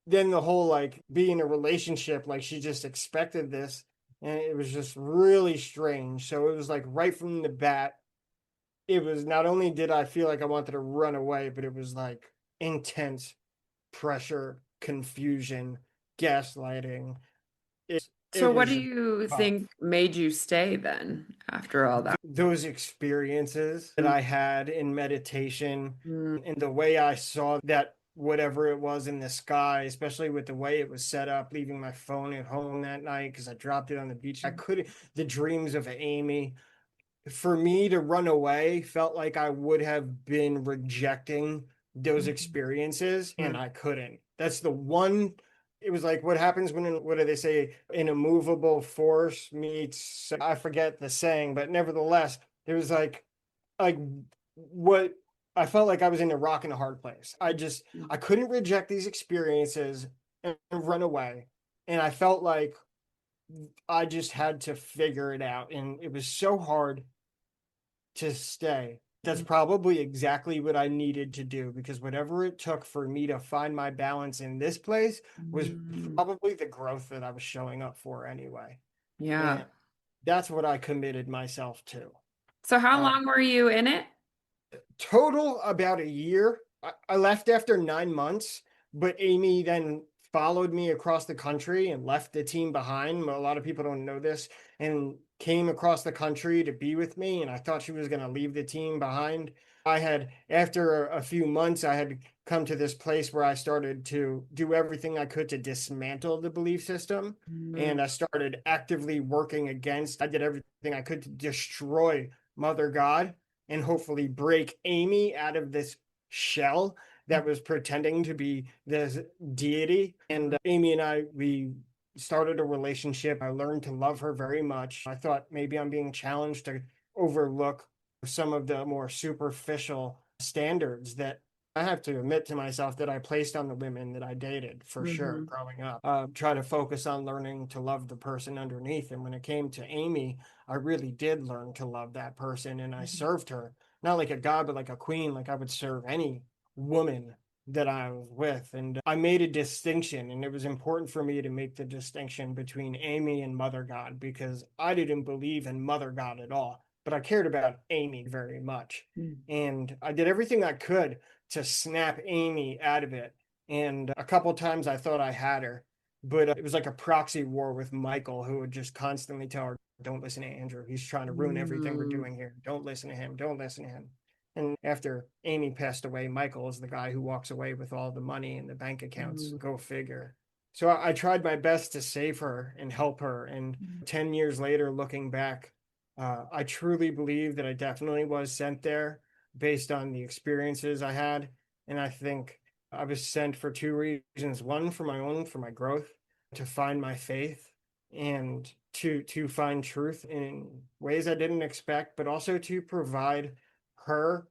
then the whole like being in a relationship, like she just expected this. And it was just really strange. So it was like right from the bat, it was not only did I feel like I wanted to run away, but it was like intense pressure, confusion, gaslighting. It So what do was you tough. think made you stay then after all that? Those experiences that I had in meditation Mm, and the way I saw that whatever it was in the sky, especially with the way it was set up, leaving my phone at home that night because I dropped it on the beach. I couldn't, the dreams of Amy, for me to run away felt like I would have been rejecting those experiences and mm, I couldn't. That's the one. It was like what happens when, what do they say, an immovable force meets, I forget the saying, but nevertheless, it was like what I felt like I was in a rock and a hard place. mm, I couldn't reject these experiences and run away. And I felt like I just had to figure it out. And it was so hard to stay. That's probably exactly what I needed to do because whatever it took for me to find my balance in this place was mm. probably the growth that I was showing up for anyway. Yeah. And that's what I committed myself to. So how Uh, long were you in it? Total about a year. I left after 9 months, but Amy then followed me across the country and left the team behind. A lot of people don't know this, and came across the country to be with me. And I thought she was going to leave the team behind. I had, after a few months, I had come to this place where I started to do everything I could to dismantle the belief system. Mm, And I started actively working against, I did everything I could to destroy Mother God and hopefully break Amy out of this shell that was pretending to be this deity. And Amy and we started a relationship. I learned to love her very much. I thought maybe I'm being challenged to overlook some of the more superficial standards that I have to admit to myself that I placed on the women that I dated for sure mhm, growing up. Try to focus on learning to love the person underneath. And when it came to Amy, I really did learn to love that person and I mhm, served her, not like a god, but like a queen, like I would serve any woman that I was with. And I made a distinction, and it was important for me to make the distinction between Amy and Mother God because I didn't believe in Mother God at all, but I cared about Amy very much. mm, And I did everything I could to snap Amy out of it. And a couple times I thought I had her, but it was like a proxy war with Michael, who would just constantly tell her, don't listen to Andrew. He's trying to ruin everything we're mm, doing here. Don't listen to him. Don't listen to him. And after Amy passed away, Michael is the guy who walks away with all the money and the bank accounts. mm, Go figure. So I tried my best to save her and help her. And mm, 10 years later, looking back, I truly believe that I definitely was sent there based on the experiences I had. And I think I was sent for two reasons. One, for my own, for my growth, to find my faith and to find truth in ways I didn't expect, but also to provide her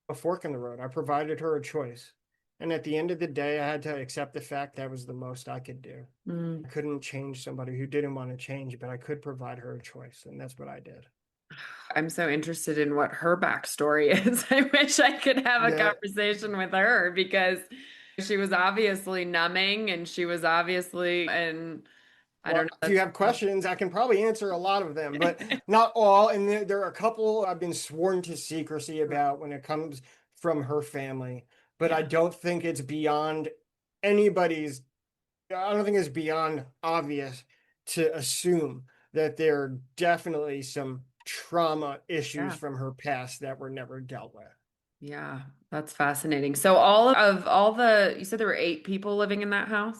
a fork in the road. I provided her a choice. And at the end of the day, I had to accept the fact that was the most I could do. mm. I couldn't change somebody who didn't want to change, but I could provide her a choice. And that's what I did. I'm so interested in what her backstory is. I wish I could have a Yeah. conversation with her because she was obviously numbing and she was obviously, and I Well, don't know, if you that's have questions, I can probably answer a lot of them, but not all. And there are a couple I've been sworn to secrecy about when it comes from her family, but I yeah, don't think it's beyond anybody's, I don't think it's beyond obvious to assume that there are definitely some trauma issues yeah, from her past that were never dealt with. yeah. That's fascinating. So all the, you said there were 8 people living in that house?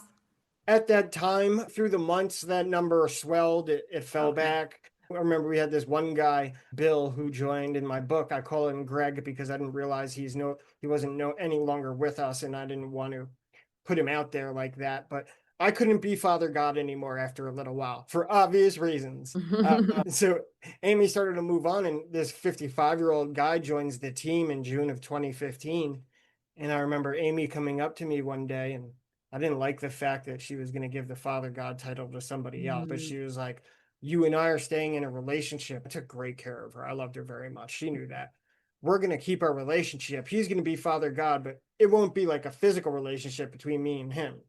At that time, through the months, that number swelled, it fell Okay. back. I remember we had this one guy, Bill, who joined in my book. I call him Greg because I didn't realize he wasn't any longer with us, and I didn't want to put him out there like that. But I couldn't be Father God anymore after a little while for obvious reasons. So Amy started to move on, and this 55-year-old guy joins the team in June of 2015. And I remember Amy coming up to me one day, and I didn't like the fact that she was going to give the Father God title to somebody else, but Mm, she was like, you and I are staying in a relationship. I took great care of her. I loved her very much. She knew that. We're going to keep our relationship. He's going to be Father God, but it won't be like a physical relationship between me and him.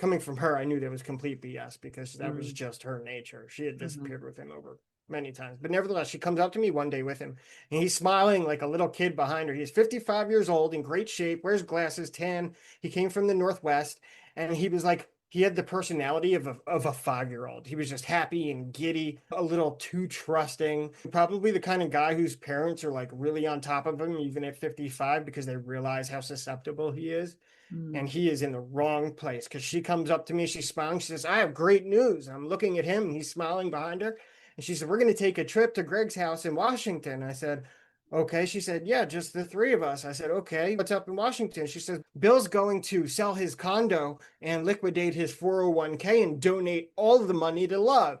coming from her, I knew that was complete BS because that was just her nature. She had disappeared with him over many times. But nevertheless, she comes up to me one day with him, and he's smiling like a little kid behind her. He's 55 years old, in great shape, wears glasses, tan. He came from the Northwest, and he was like, he had the personality of a 5-year-old. He was just happy and giddy, a little too trusting. Probably the kind of guy whose parents are like really on top of him, even at 55, because they realize how susceptible he is. And he is in the wrong place, because she comes up to me, she's smiling, she says, I have great news. I'm looking at him, and he's smiling behind her. And she said, we're going to take a trip to Greg's house in Washington. I said, okay. She said, yeah, just the three of us. I said, okay, what's up in Washington? She says, Bill's going to sell his condo and liquidate his 401k and donate all the money to Love.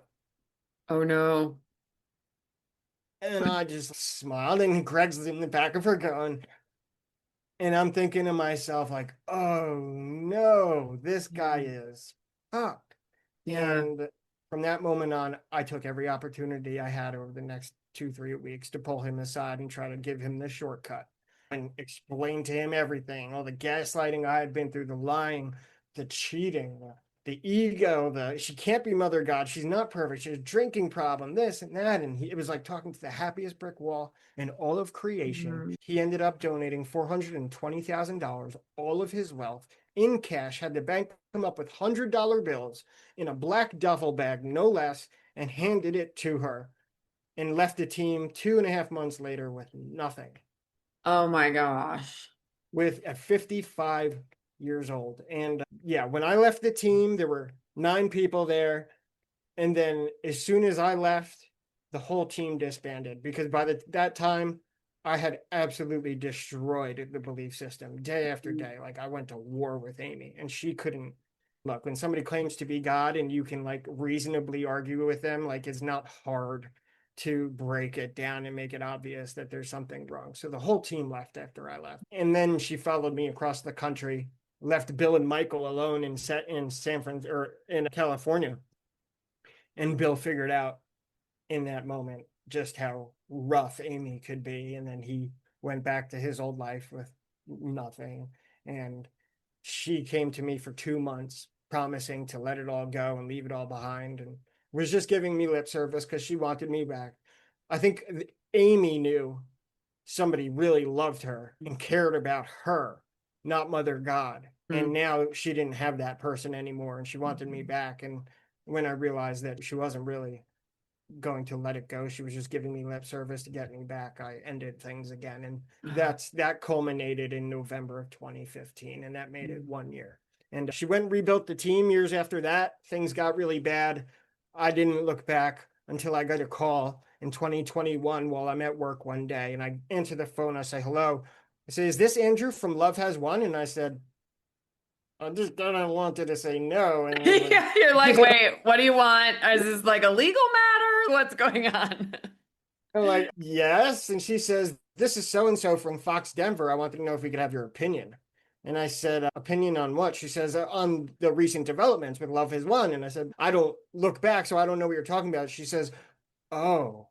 Oh no. And I just smiled, and Greg's in the back of her going, and I'm thinking to myself, like, oh no, this guy is fucked. Yeah. And from that moment on, I took every opportunity I had over the next 2, 3 weeks to pull him aside and try to give him the shortcut and explain to him everything, all the gaslighting I had been through, the lying, the cheating, the ego, she can't be Mother God, she's not perfect, she has a drinking problem, this and that. And it was like talking to the happiest brick wall in all of creation. He ended up donating $420,000, all of his wealth, in cash, had the bank come up with $100 bills in a black duffel bag, no less, and handed it to her, and left the team 2.5 months later with nothing. Oh my gosh. At 55 years old. And yeah, when I left the team, there were 9 people there. And then as soon as I left, the whole team disbanded, because by that time, I had absolutely destroyed the belief system day after day. Like, I went to war with Amy, and she couldn't. Look, when somebody claims to be God and you can like reasonably argue with them, like, it's not hard to break it down and make it obvious that there's something wrong. So the whole team left after I left. And then she followed me across the country, left Bill and Michael alone in San Francisco, or in California. And Bill figured out in that moment just how rough Amy could be. And then he went back to his old life with nothing. And she came to me for 2 months, promising to let it all go and leave it all behind, and was just giving me lip service because she wanted me back. I think Amy knew somebody really loved her and cared about her, not Mother God. And now she didn't have that person anymore, and she wanted me back. And when I realized that she wasn't really going to let it go, she was just giving me lip service to get me back, I ended things again. And that culminated in November of 2015, and that made it 1 year. And she went and rebuilt the team. Years after that, things got really bad. I didn't look back until I got a call in 2021 while I'm at work one day, and I answer the phone. I say, hello. I say, is this Andrew from Love Has Won? And I said, I just kind of wanted to say no. And Yeah, you're like, wait, what do you want? Is this like a legal matter? What's going on? I'm like, yes. And she says, this is so-and-so from Fox Denver. I wanted to know if we could have your opinion. And I said, opinion on what? She says, on the recent developments with Love Has Won. And I said, I don't look back, so I don't know what you're talking about. She says, oh,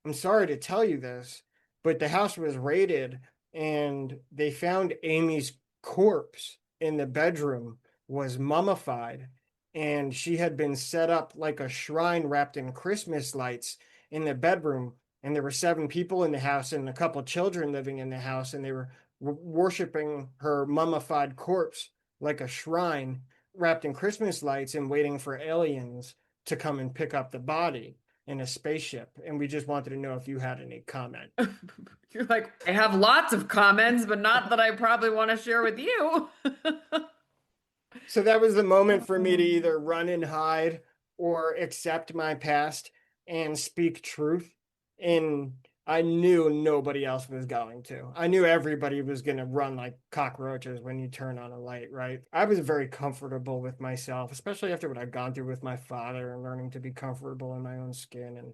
I'm sorry to tell you this, but the house was raided and they found Amy's corpse in the bedroom, was mummified, and she had been set up like a shrine wrapped in Christmas lights in the bedroom. And there were 7 people in the house and a couple children living in the house, and they were worshiping her mummified corpse like a shrine wrapped in Christmas lights and waiting for aliens to come and pick up the body in a spaceship. And we just wanted to know if you had any comment. You're like, I have lots of comments, but not that I probably want to share with you. So that was the moment for me to either run and hide or accept my past and speak truth. And I knew nobody else was going to. I knew everybody was going to run like cockroaches when you turn on a light, right? I was very comfortable with myself, especially after what I'd gone through with my father and learning to be comfortable in my own skin. And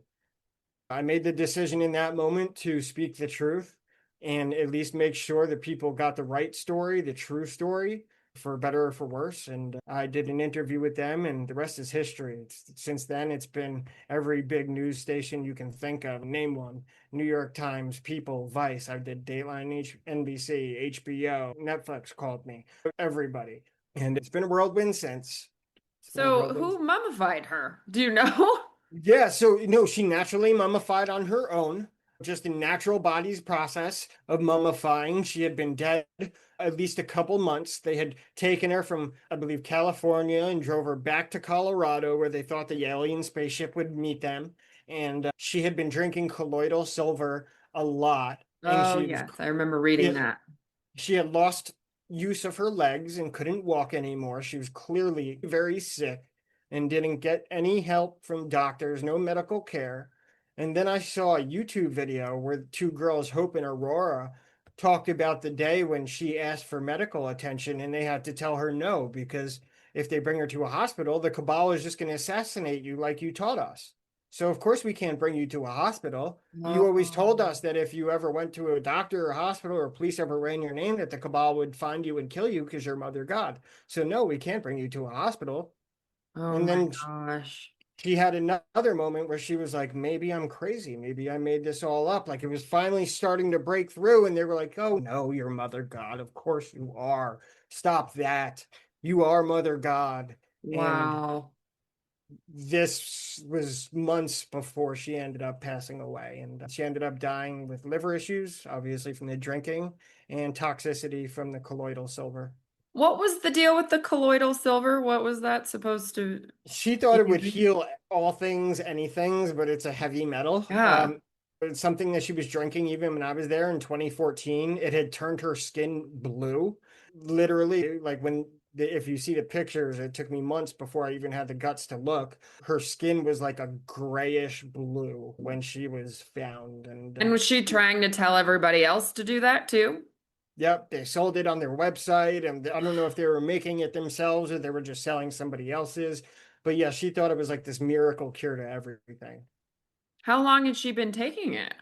I made the decision in that moment to speak the truth and at least make sure that people got the right story, the true story, for better or for worse. And I did an interview with them, and the rest is history. Since then, it's been every big news station you can think of. Name one. New York Times, People, Vice. I did Dateline, NBC, HBO, Netflix called me, everybody. And it's been a whirlwind since. Small So buildings. who mummified her? Do you know? Yeah, so no, she naturally mummified on her own, just a natural body's process of mummifying. She had been dead at least a couple months. They had taken her from, I believe, California and drove her back to Colorado where they thought the alien spaceship would meet them. And she had been drinking colloidal silver a lot, and Oh, yes, I remember reading that. she had lost use of her legs and couldn't walk anymore. She was clearly very sick and didn't get any help from doctors, no medical care. And then I saw a YouTube video where two girls, Hope and Aurora, talked about the day when she asked for medical attention and they had to tell her no, because if they bring her to a hospital, the cabal is just going to assassinate you like you taught us. So, of course, we can't bring you to a hospital. You always told Oh, us that if you ever went to a doctor or a hospital or police ever ran your name, that the cabal would find you and kill you because you're Mother God. So, no, we can't bring you to a hospital. oh And my then gosh. she had another moment where she was like, maybe I'm crazy. Maybe I made this all up. Like it was finally starting to break through. And they were like, oh, no, you're Mother God. Of course you are. Stop that. You are Mother God. And Wow. this was months before she ended up passing away. And she ended up dying with liver issues, obviously from the drinking, and toxicity from the colloidal silver. What was the deal with the colloidal silver? What was that supposed to She thought be it would doing? heal all things, any things, but it's a heavy metal. Yeah. It's something that she was drinking even when I was there in 2014. It had turned her skin blue. Literally, like if you see the pictures, it took me months before I even had the guts to look. Her skin was like a grayish blue when she was found. And And was she trying to tell everybody else to do that too? yep, they sold it on their website. And I don't know if they were making it themselves or they were just selling somebody else's. But yeah, she thought it was like this miracle cure to everything, How long had she been taking it?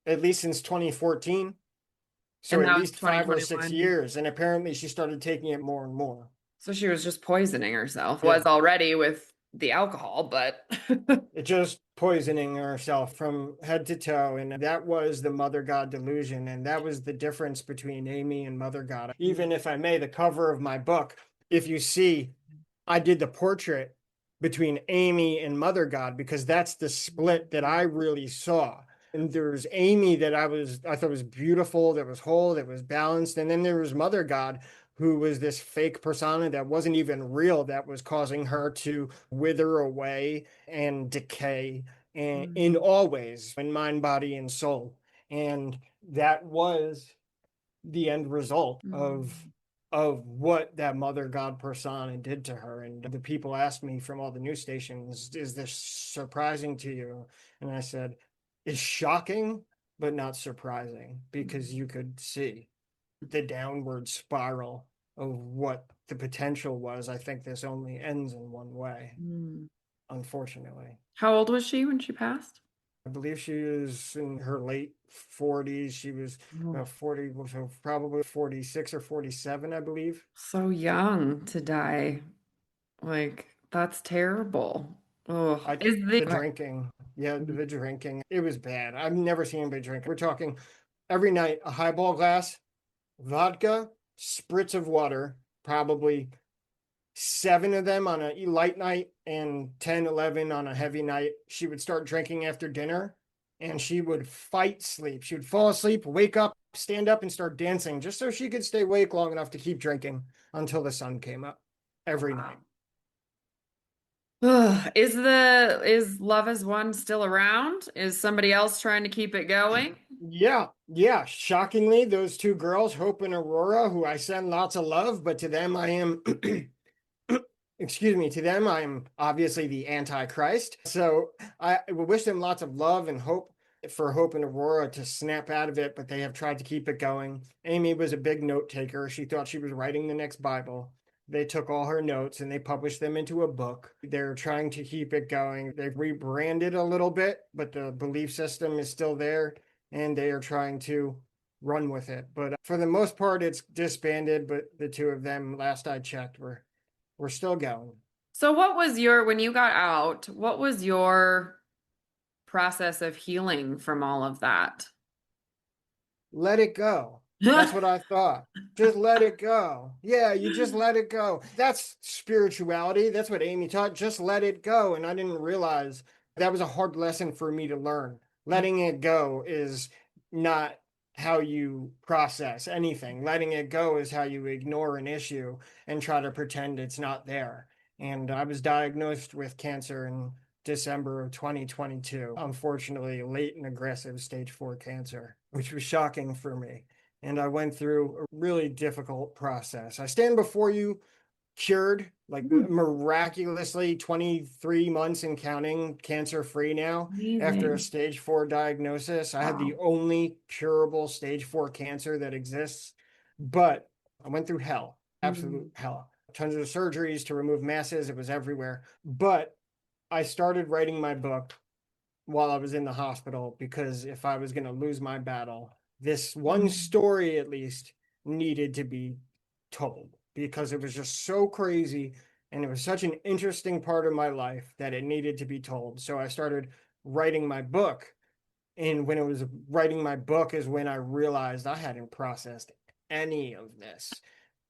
at least since 2014. So And at that was least 5 or 6 2021. years. And apparently she started taking it more and more. So she was just poisoning herself. Yeah. Was already with the alcohol, but It just poisoning herself from head to toe. And that was the Mother God delusion. And that was the difference between Amy and Mother God. Even if I may, the cover of my book, if you see, I did the portrait between Amy and Mother God because that's the split that I really saw. And there was Amy that I thought was beautiful, that was whole, that was balanced. And then there was Mother God, who was this fake persona that wasn't even real, that was causing her to wither away and decay and in all ways, in mind, body, and soul. And that was the end result of what that Mother God persona did to her. And the people asked me from all the news stations, is this surprising to you? And I said, it's shocking, but not surprising because you could see the downward spiral of what the potential was. I think this only ends in one way, unfortunately. How old was she when she passed? I believe she was in her late 40s. She was Oh, 40, so probably 46 or 47, I believe. so young to die. Like, that's terrible. Oh, I is the the drinking, yeah, the drinking, it was bad. I've never seen anybody drink. We're talking every night a highball glass, vodka, spritz of water, probably 7 of them on a light night and 10, 11 on a heavy night. She would start drinking after dinner and she would fight sleep. She would fall asleep, wake up, stand up, and start dancing just so she could stay awake long enough to keep drinking until the sun came up every night. Ugh, is Love as One still around? Is somebody else trying to keep it going? Yeah, yeah. Shockingly, those two girls, Hope and Aurora, who I send lots of love, but to them I am excuse me, to them, I'm obviously the Antichrist. So I wish them lots of love and hope for Hope and Aurora to snap out of it, but they have tried to keep it going. Amy was a big note taker. She thought she was writing the next Bible. They took all her notes and they published them into a book. They're trying to keep it going. They've rebranded a little bit, but the belief system is still there and they are trying to run with it. But for the most part, it's disbanded. But the two of them, last I checked, we're still going. So when you got out, what was your process of healing from all of that? Let it go. That's what I thought. Just let it go. Yeah, you just let it go. That's spirituality. That's what Amy taught. Just let it go. And I didn't realize that was a hard lesson for me to learn. Letting it go is not how you process anything. Letting it go is how you ignore an issue and try to pretend it's not there. And I was diagnosed with cancer in December of 2022. Unfortunately, late and aggressive stage 4 cancer, which was shocking for me. And I went through a really difficult process. I stand before you cured, like miraculously 23 months and counting, cancer free now after a Amazing. stage 4 diagnosis. I had the Wow. only curable stage 4 cancer that exists, but I went through hell, absolute Mm. hell. Tons of surgeries to remove masses, it was everywhere. But I started writing my book while I was in the hospital because if I was going to lose my battle, this one story at least needed to be told because it was just so crazy and it was such an interesting part of my life that it needed to be told. So I started writing my book. And when it was writing my book is when I realized I hadn't processed any of this.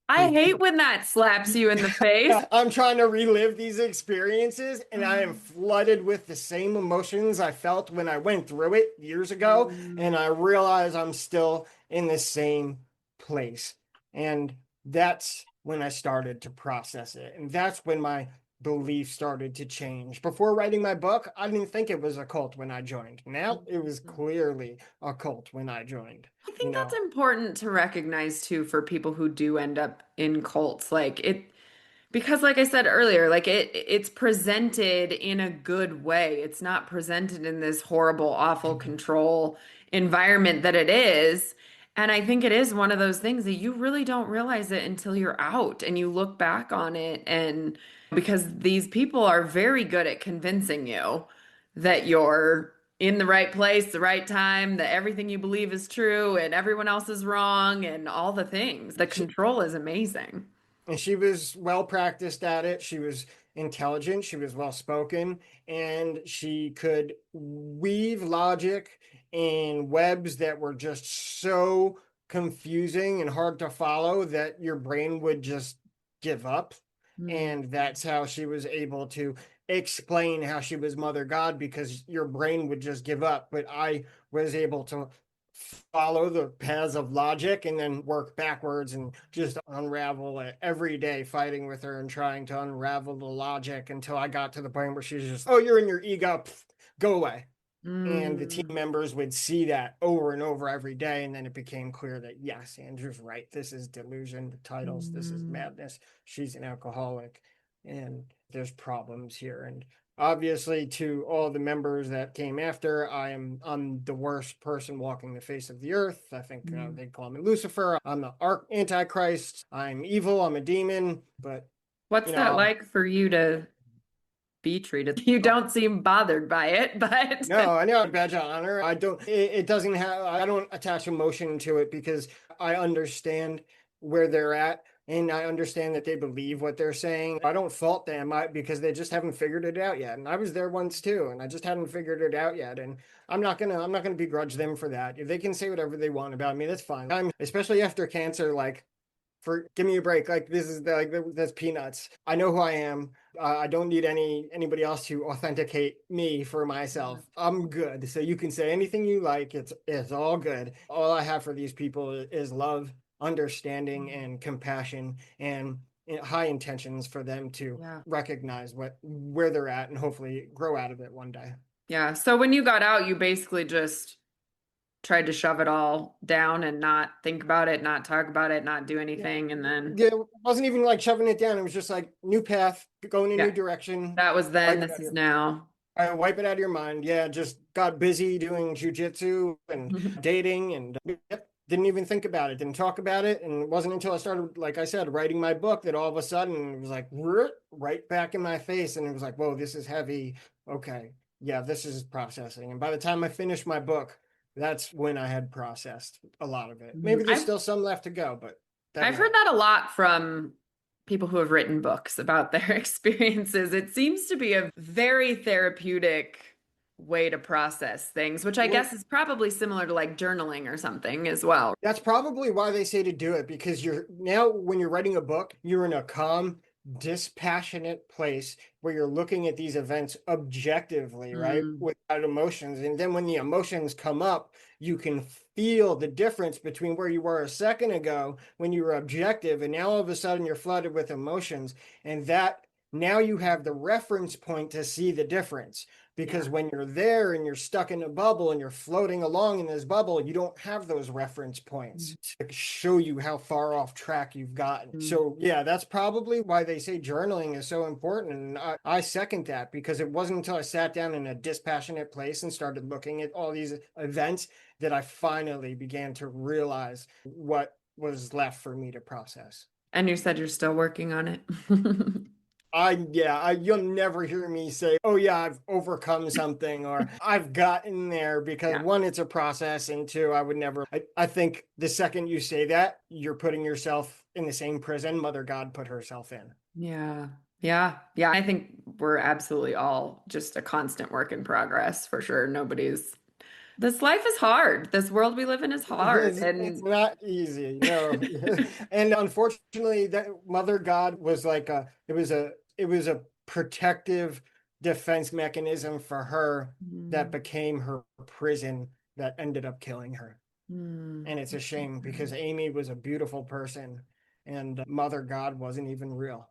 I hate when that slaps you in the face. I'm trying to relive these experiences and I am flooded with the same emotions I felt when I went through it years ago. And I realize I'm still in the same place. And that's when I started to process it. And that's when my belief started to change. Before writing my book, I didn't think it was a cult when I joined. Now it was clearly a cult when I joined. I You think that's know, important to recognize too for people who do end up in cults. Like it, because like I said earlier, like it's presented in a good way. It's not presented in this horrible, awful control environment that it is. And I think it is one of those things that you really don't realize it until you're out and you look back on it. And because these people are very good at convincing you that you're in the right place, the right time, that everything you believe is true and everyone else is wrong and all the things. The control is amazing. and she was well practiced at it. She was intelligent, she was well spoken, and she could weave logic in webs that were just so confusing and hard to follow that your brain would just give up. Mm. And that's how she was able to explain how she was Mother God because your brain would just give up. But I was able to follow the paths of logic and then work backwards and just unravel it every day, fighting with her and trying to unravel the logic until I got to the point where she was just, oh, you're in your ego, pff, go away. And the team Mm. members would see that over and over every day. And then it became clear that, yes, Andrew's right. This is delusion, the titles, this is Mm. madness. She's an alcoholic and there's problems here. And obviously, to all the members that came after, I'm the worst person walking the face of the earth. I think Mm. they call me Lucifer. I'm the Antichrist. I'm evil. I'm a demon. But What's you that know, like for you to be treated? You don't seem bothered by it, but no, I know a badge of honor. I don't, it doesn't have, I don't attach emotion to it because I understand where they're at and I understand that they believe what they're saying. I don't fault them because they just haven't figured it out yet. And I was there once too, and I just hadn't figured it out yet. And I'm not gonna begrudge them for that. If they can say whatever they want about me, that's fine. I'm, especially after cancer, like, for give me a break. Like this is like that's peanuts. I know who I am. I don't need anybody else to authenticate me for myself. I'm good. So you can say anything you like. It's all good. All I have for these people is love, understanding, and compassion, and high intentions for them to yeah. recognize where they're at and hopefully grow out of it one day. Yeah. So when you got out, you basically just tried to shove it all down and not think about it, not talk about it, not do Yeah, anything. And then, yeah, it wasn't even like shoving it down. It was just like new path, going a new yeah, direction. that was then, Wipe it this out of is your now. I wipe it out of your mind. Yeah, just got busy doing jujitsu and dating and yep, didn't even think about it, didn't talk about it. And it wasn't until I started, like I said, writing my book that all of a sudden it was like right back in my face. And it was like, whoa, this is heavy. Okay. Yeah, this is processing. And by the time I finished my book, that's when I had processed a lot of it. Maybe there's I've still some left to go, but that I've was heard it. that a lot from people who have written books about their experiences. It seems to be a very therapeutic way to process things, which I Well, guess is probably similar to like journaling or something as well. that's probably why they say to do it, because you're now, when you're writing a book, you're in a calm, dispassionate place where you're looking at these events objectively, right? Mm, Without emotions. And then when the emotions come up, you can feel the difference between where you were a second ago when you were objective, and now all of a sudden you're flooded with emotions. And that now you have the reference point to see the difference. yeah. Because when you're there and you're stuck in a bubble and you're floating along in this bubble, you don't have those reference points to show you how far off track you've gotten. Mm. So, yeah, that's probably why they say journaling is so important. And I second that, because it wasn't until I sat down in a dispassionate place and started looking at all these events that I finally began to realize what was left for me to process. And you said you're still working on it. You'll never hear me say, "Oh yeah, I've overcome something," or "I've gotten there," because Yeah. one, it's a process, and two, I would never. I think the second you say that, you're putting yourself in the same prison Mother God put herself in. Yeah. Yeah. Yeah. I think we're absolutely all just a constant work in progress for sure. This life is hard. This world we live in is hard. It's And not easy, no. And unfortunately, that Mother God was like it was a protective defense mechanism for her that mm, became her prison that ended up killing her. mm, And it's a shame, because Amy was a beautiful person, and Mother God wasn't even real.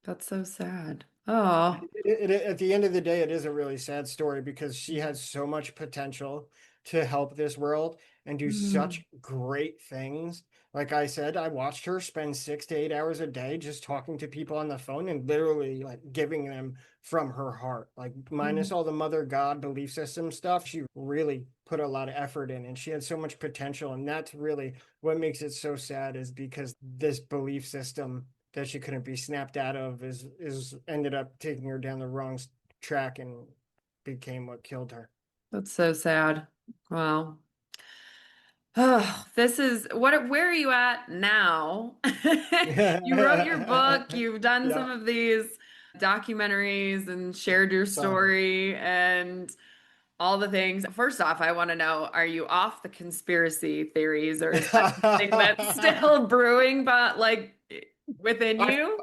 that's so sad. Oh. At the end of the day, it is a really sad story, because she had so much potential to help this world and do Mm, such great things. Like I said, I watched her spend 6 to 8 hours a day just talking to people on the phone and literally like giving them from her heart. Like, minus mm, all the Mother God belief system stuff, she really put a lot of effort in, and she had so much potential. And that's really what makes it so sad, is because this belief system that she couldn't be snapped out of is ended up taking her down the wrong track and became what killed her. that's so sad. Wow. Oh, this is where are you at now? You wrote your book, you've done Yeah. some of these documentaries and shared your So story and all the things. First off, I want to know, are you off the conspiracy theories or is that something that's still brewing but like within I you?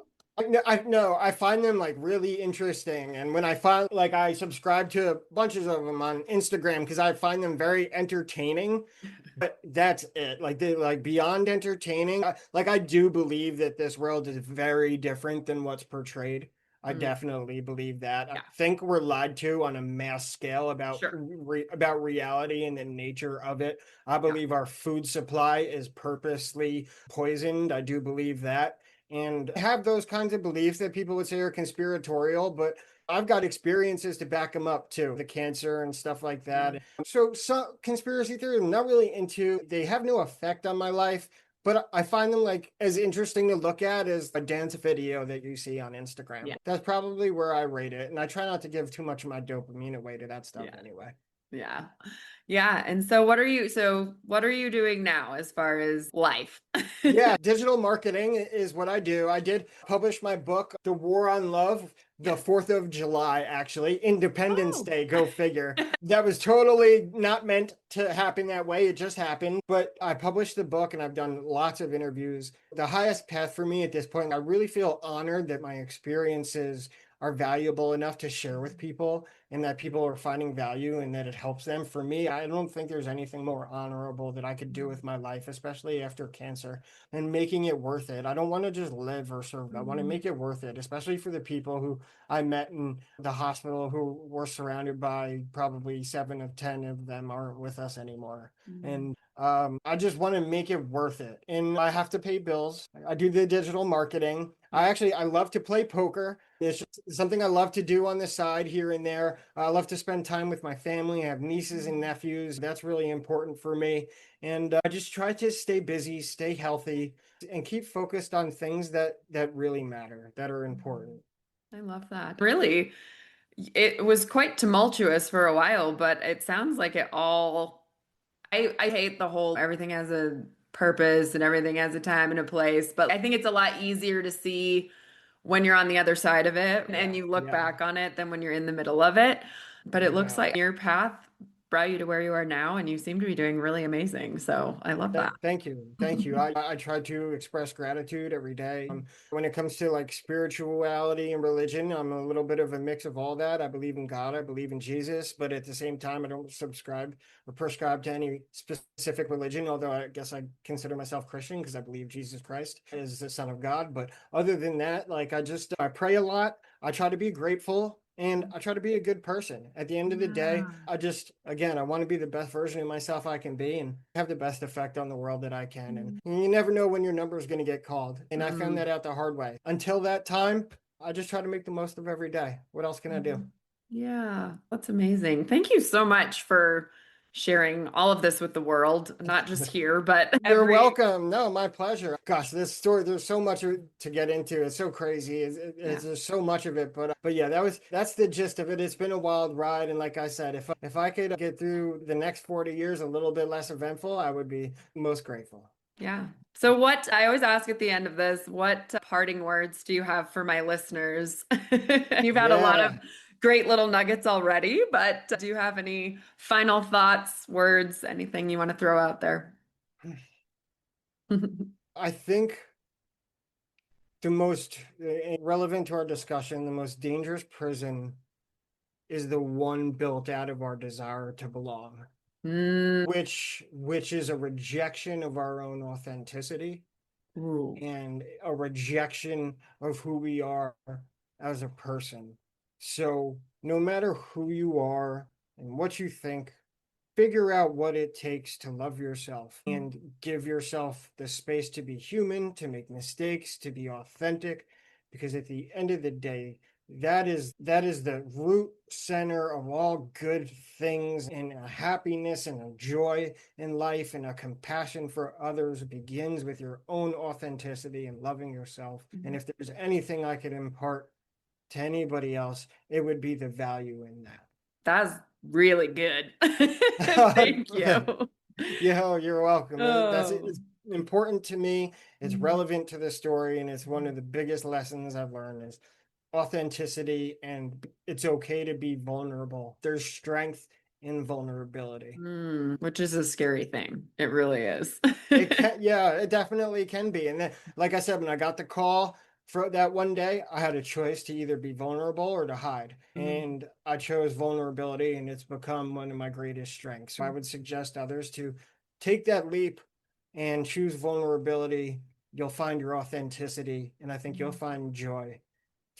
I find them like really interesting. And when I find, like, I subscribe to bunches of them on Instagram because I find them very entertaining. But that's it. Like, they like beyond entertaining. Like, I do believe that this world is very different than what's portrayed. I Mm, definitely believe that. I yeah, think we're lied to on a mass scale about sure. about reality and the nature of it. I Yeah. believe our food supply is purposely poisoned. I do believe that, and have those kinds of beliefs that people would say are conspiratorial, but I've got experiences to back them up too, the cancer and stuff like Mm, that. So some conspiracy theories I'm not really into. They have no effect on my life, but I find them like as interesting to look at as a dance video that you see on Instagram. yeah. That's probably where I rate it. And I try not to give too much of my dopamine away to that stuff Yeah. anyway. Yeah. Yeah. And so what are you doing now as far as life? Yeah, digital marketing is what I do. I did publish my book, The War on Love, the Yeah. 4th of July, actually, Independence Oh. Day, go figure. That was totally not meant to happen that way. It just happened. But I published the book and I've done lots of interviews. The highest path for me at this point, I really feel honored that my experiences are valuable enough to share with people, and that people are finding value and that it helps them. For me, I don't think there's anything more honorable that I could do with my life, especially after cancer, and making it worth it. I don't want to just live or serve. I want to Mm, make it worth it, especially for the people who I met in the hospital who were surrounded by, probably 7 of 10 of them aren't with us anymore. mm, And I just want to make it worth it. And I have to pay bills. I do the digital marketing. yeah. I love to play poker. It's just something I love to do on the side here and there. I love to spend time with my family. I have nieces and nephews. That's really important for me. And I just try to stay busy, stay healthy, and keep focused on things that really matter, that are important. I love that. Really, it was quite tumultuous for a while, but it sounds like it all I hate the whole everything has a purpose and everything has a time and a place, but I think it's a lot easier to see when you're on the other side of it and you look back on it than when you're in the middle of it. But it looks like your path brought you to where you are now, and you seem to be doing really amazing. So I love that. Thank you. Thank you. I try to express gratitude every day. When it comes to like spirituality and religion, I'm a little bit of a mix of all that. I believe in God, I believe in Jesus, but at the same time, I don't subscribe or prescribe to any specific religion, although I guess I consider myself Christian because I believe Jesus Christ is the Son of God. But other than that, like I pray a lot. I try to be grateful. And I try to be a good person. At the end of the day, I want to be the best version of myself I can be and have the best effect on the world that I can. And you never know when your number is going to get called. And I found that out the hard way. Until that time, I just try to make the most of every day. What else can I do? Yeah, that's amazing. Thank you so much for sharing all of this with the world, not just here, but You're welcome. No, my pleasure. Gosh, this story, there's so much to get into. It's so crazy. There's so much of it, but yeah, that's the gist of it. It's been a wild ride. And like I said, if I could get through the next 40 years a little bit less eventful, I would be most grateful. Yeah. So what I always ask at the end of this, what parting words do you have for my listeners? You've had a lot of great little nuggets already, but do you have any final thoughts, words, anything you want to throw out there? I think the most relevant to our discussion, the most dangerous prison is the one built out of our desire to belong, which is a rejection of our own authenticity and a rejection of who we are as a person. So no matter who you are and what you think, figure out what it takes to love yourself and give yourself the space to be human, to make mistakes, to be authentic, because at the end of the day, that is the root center of all good things, and a happiness and a joy in life and a compassion for others begins with your own authenticity and loving yourself. And if there's anything I could impart to anybody else, it would be the value in that. That's really good. Thank you. Yeah, you're welcome. It's important to me. It's relevant to the story, and it's one of the biggest lessons I've learned is authenticity, and it's okay to be vulnerable. There's strength in vulnerability, which is a scary thing. It really is. It definitely can be. And then, like I said, when I got the call for that one day, I had a choice to either be vulnerable or to hide. And I chose vulnerability, and it's become one of my greatest strengths. So I would suggest others to take that leap and choose vulnerability. You'll find your authenticity, and I think you'll find joy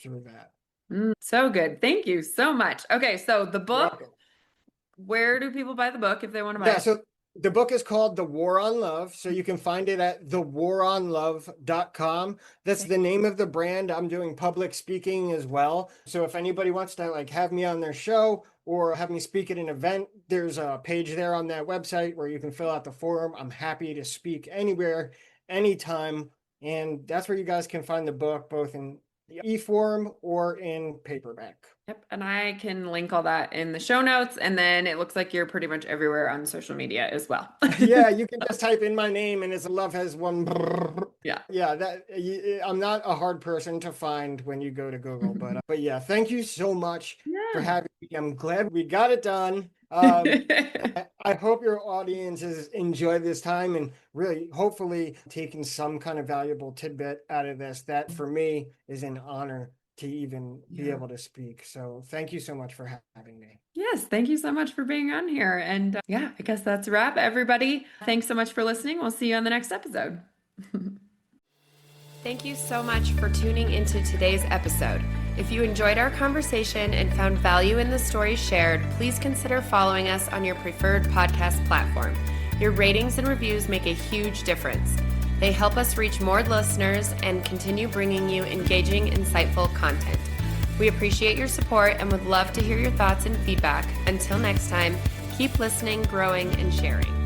through that. So good. Thank you so much. Okay, so the book, where do people buy the book if they want to buy it? So the book is called The War on Love. So you can find it at thewaronlove.com. That's the name of the brand. I'm doing public speaking as well. So if anybody wants to like have me on their show or have me speak at an event, there's a page there on that website where you can fill out the form. I'm happy to speak anywhere, anytime. And that's where you guys can find the book, both in e-form or in paperback. Yep. And I can link all that in the show notes. And then it looks like you're pretty much everywhere on social media as well. Yeah, you can just type in my name and it's love has one. Yeah. I'm not a hard person to find when you go to Google, but yeah, thank you so much for having me. I'm glad we got it done. I hope your audiences enjoy this time and really hopefully taking some kind of valuable tidbit out of this. That for me is an honor to even be able to speak. So thank you so much for having me. Yes, thank you so much for being on here. And I guess that's a wrap, everybody. Thanks so much for listening. We'll see you on the next episode. Thank you so much for tuning into today's episode. If you enjoyed our conversation and found value in the stories shared, please consider following us on your preferred podcast platform. Your ratings and reviews make a huge difference. They help us reach more listeners and continue bringing you engaging, insightful content. We appreciate your support and would love to hear your thoughts and feedback. Until next time, keep listening, growing, and sharing.